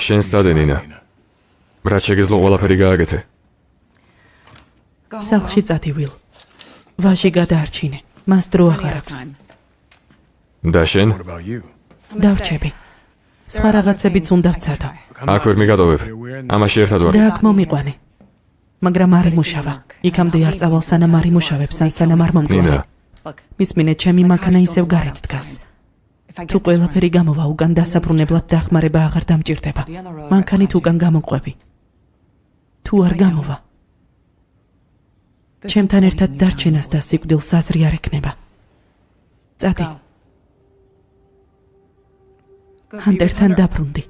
შენ სტადე, ნინა. რაც შეგეძლო ყველაფერი გააკეთე. სახლში წადი, ვილ. ვაჟი გადაარჩინე. მას დრო აღარ აქვს. და შენ? დავრჩები. სხვა რაღაცებიც უნდა ვცადო. აქ ვერ მიგატოვებ. ამაში ერთად ვარ. და აქ მომიყვანე. მაგრამ არ იმუშავა. იქამდე არ წავალ, სანამ არ იმუშავებს, ან სანამ არ მომკლავ. ნინა, მისმინე, ჩემი მანქანა ისევ გარეთ დგას. თუ ყველაფერი გამოვა, უკან დასაბრუნებლად დახმარება აღარ დამჭირდება. მანქანით უკან გამოყვები. თუ არ გამოვა, ჩემთან ერთად დარჩენას და სიკვდილს აზრი არ ექნება. წადი. ჰანტერთან დაბრუნდი.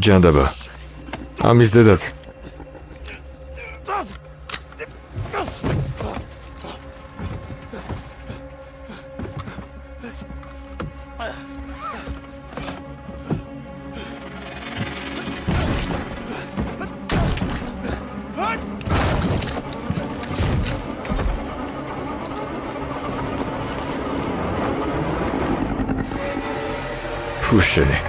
ჯანდაბა. ამის დედაც. ფუშენი.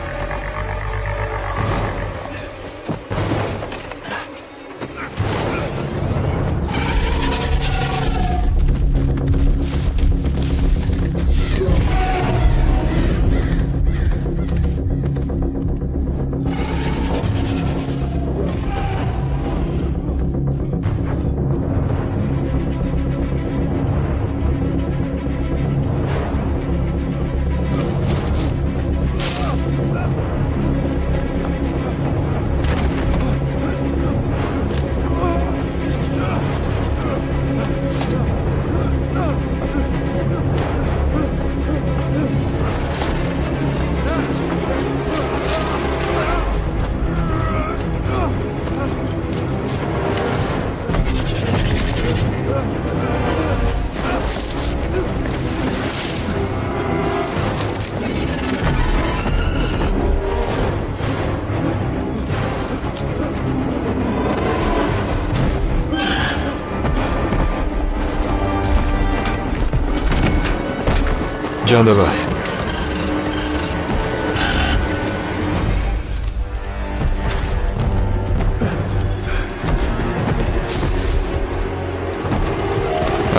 ჯანდაბა.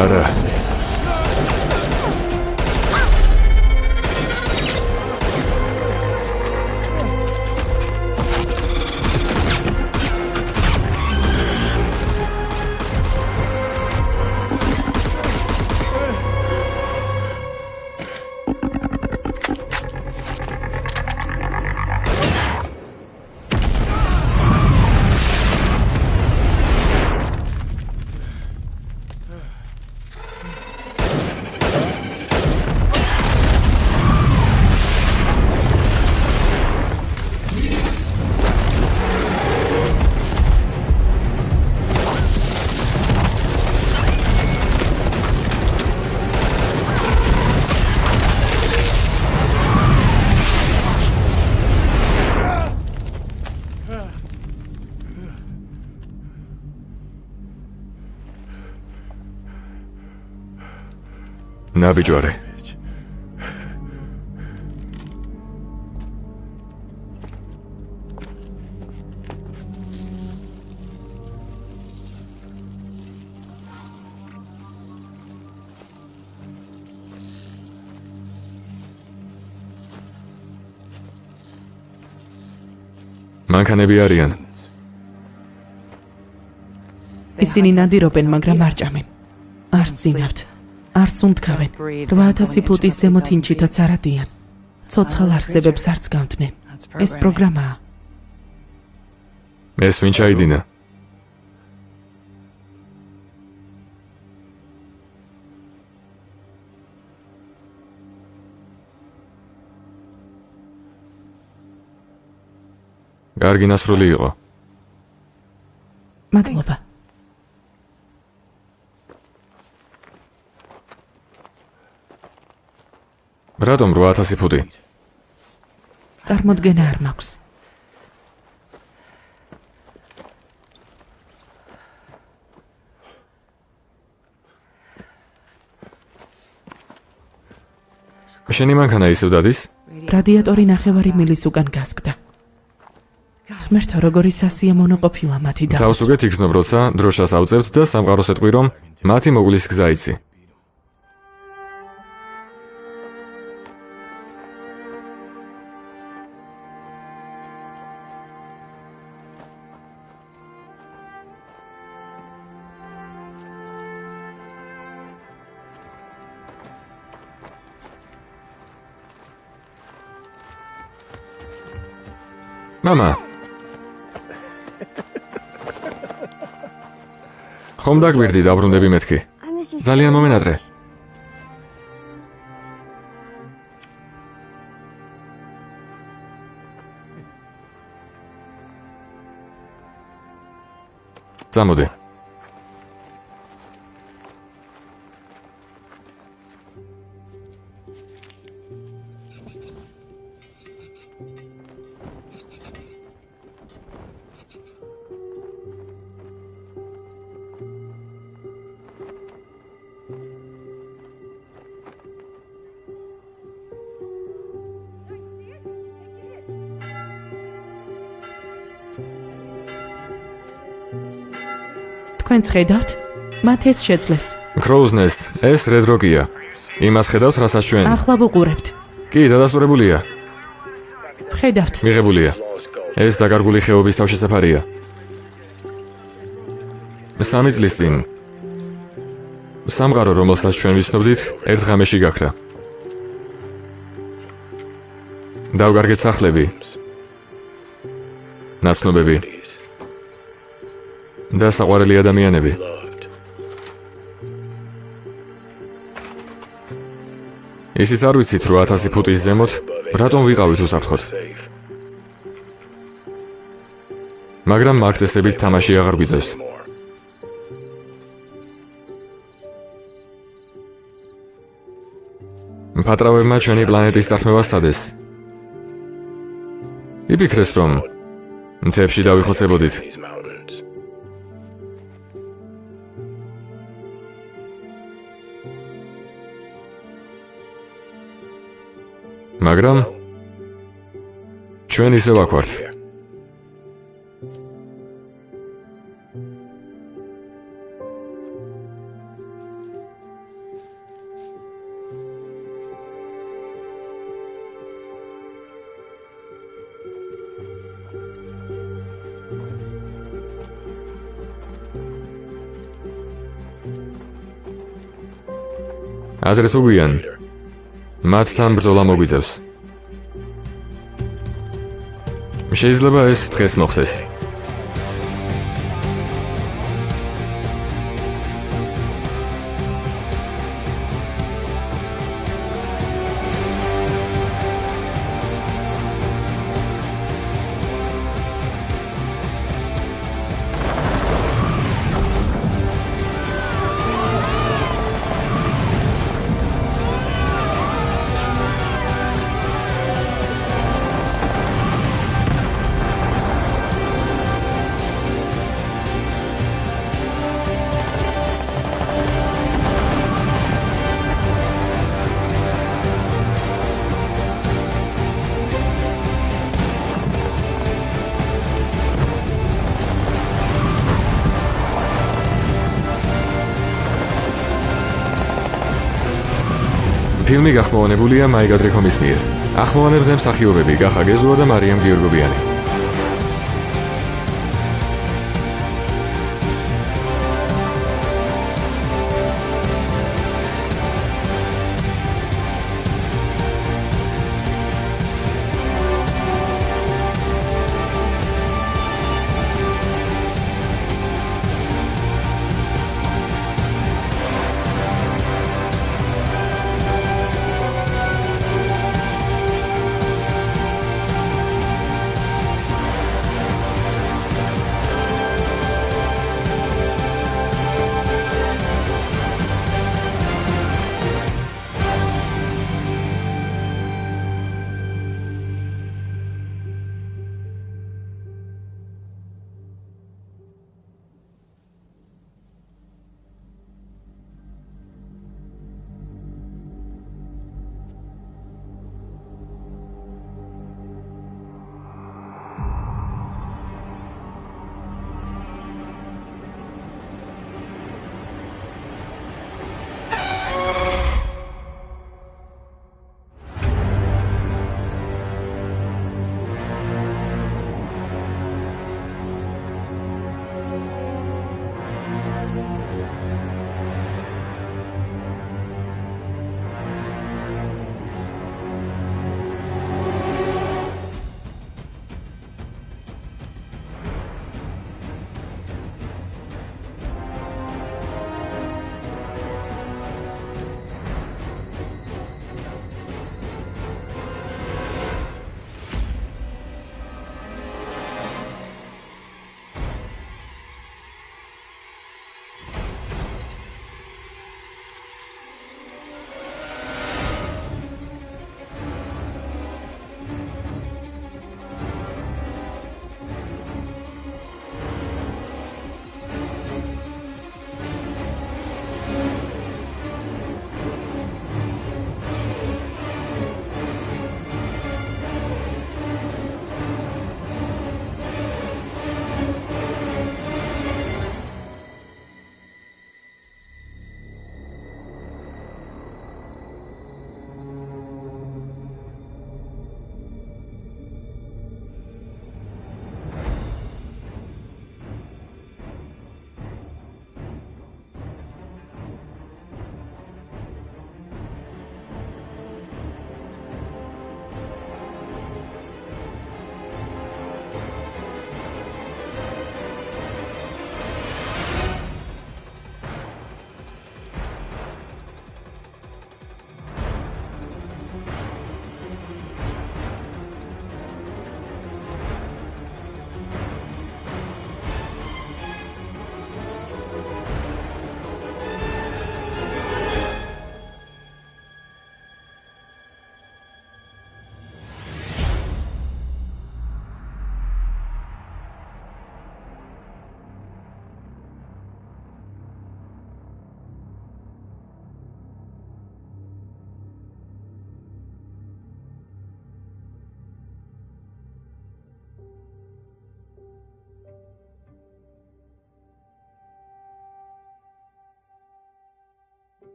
არა. ნაბიჯვარე. მანქანები არიან. ისინი ნადირობენ, მაგრამ არ ჭამენ. არ ძინავთ. არ სუნთქავენ. 8000 ფუტის ზემოთ ინჩითაც არ ადიან. ცოცხალ არსებებს არც გამთნენ. ეს პროგრამაა. ეს ვინ ჩაიდინა? კარგი ნასრული იყო. მადლობა. რატომ 8000 ფუტი? წარმოდგენა არ მაქვს. შენი მანქანა ისევ დადის? რადიატორი ნახევარი მილის უკან გასკდა. ღმერთო, როგორი სასიამოვნო ყოფილა მათი და თავს უგეთ იქნებ, როცა დროშას ავწერთ და სამყაროს ეტყვი, რომ მათი მოგლის გზა იცი. მამა ხომ დაგვირდი დაბრუნდები მეთქი? ძალიან მომენატრე. წამოდი. თქვენც ხედავთ? მათ ეს შეძლეს. Crow's Nest, ეს Red Rock-ია. იმას ხედავთ, რასაც ჩვენ. ახლა ვუყურებთ. კი, დადასტურებულია. ხედავთ. მიღებულია. ეს დაკარგული ხეობის თავშესაფარია. 3 წლის წინ სამყარო, რომელსაც ჩვენ ვიცნობდით, ერთ ღამეში გაქრა. დავგარგეთ სახლები, ნაცნობები და საყვარელი ადამიანები. ისიც არ ვიცით, 8000 ფუტის ზემოთ რატომ ვიყავით უსაფრთხოდ. მაგრამ მაგ წესებით თამაში აღარ გვიწევს. მფატრავებმა ჩვენი პლანეტის დართმევა სცადეს. იფიქრეს, რომ მთებში დავიხოცებოდით. მაგრამ ჩვენ ისევ აქ ვართ. ადრე თუ გვიან მათთან ბრძოლა მოგვიწევს. შეიძლება ეს დღეს მოხდეს. ფილმი გახმოვანებულია მაიკა დრიქომის მიერ. ახმოვანებდნენ მსახიობები გახა გეზუა და მარიამ გიორგობიანი.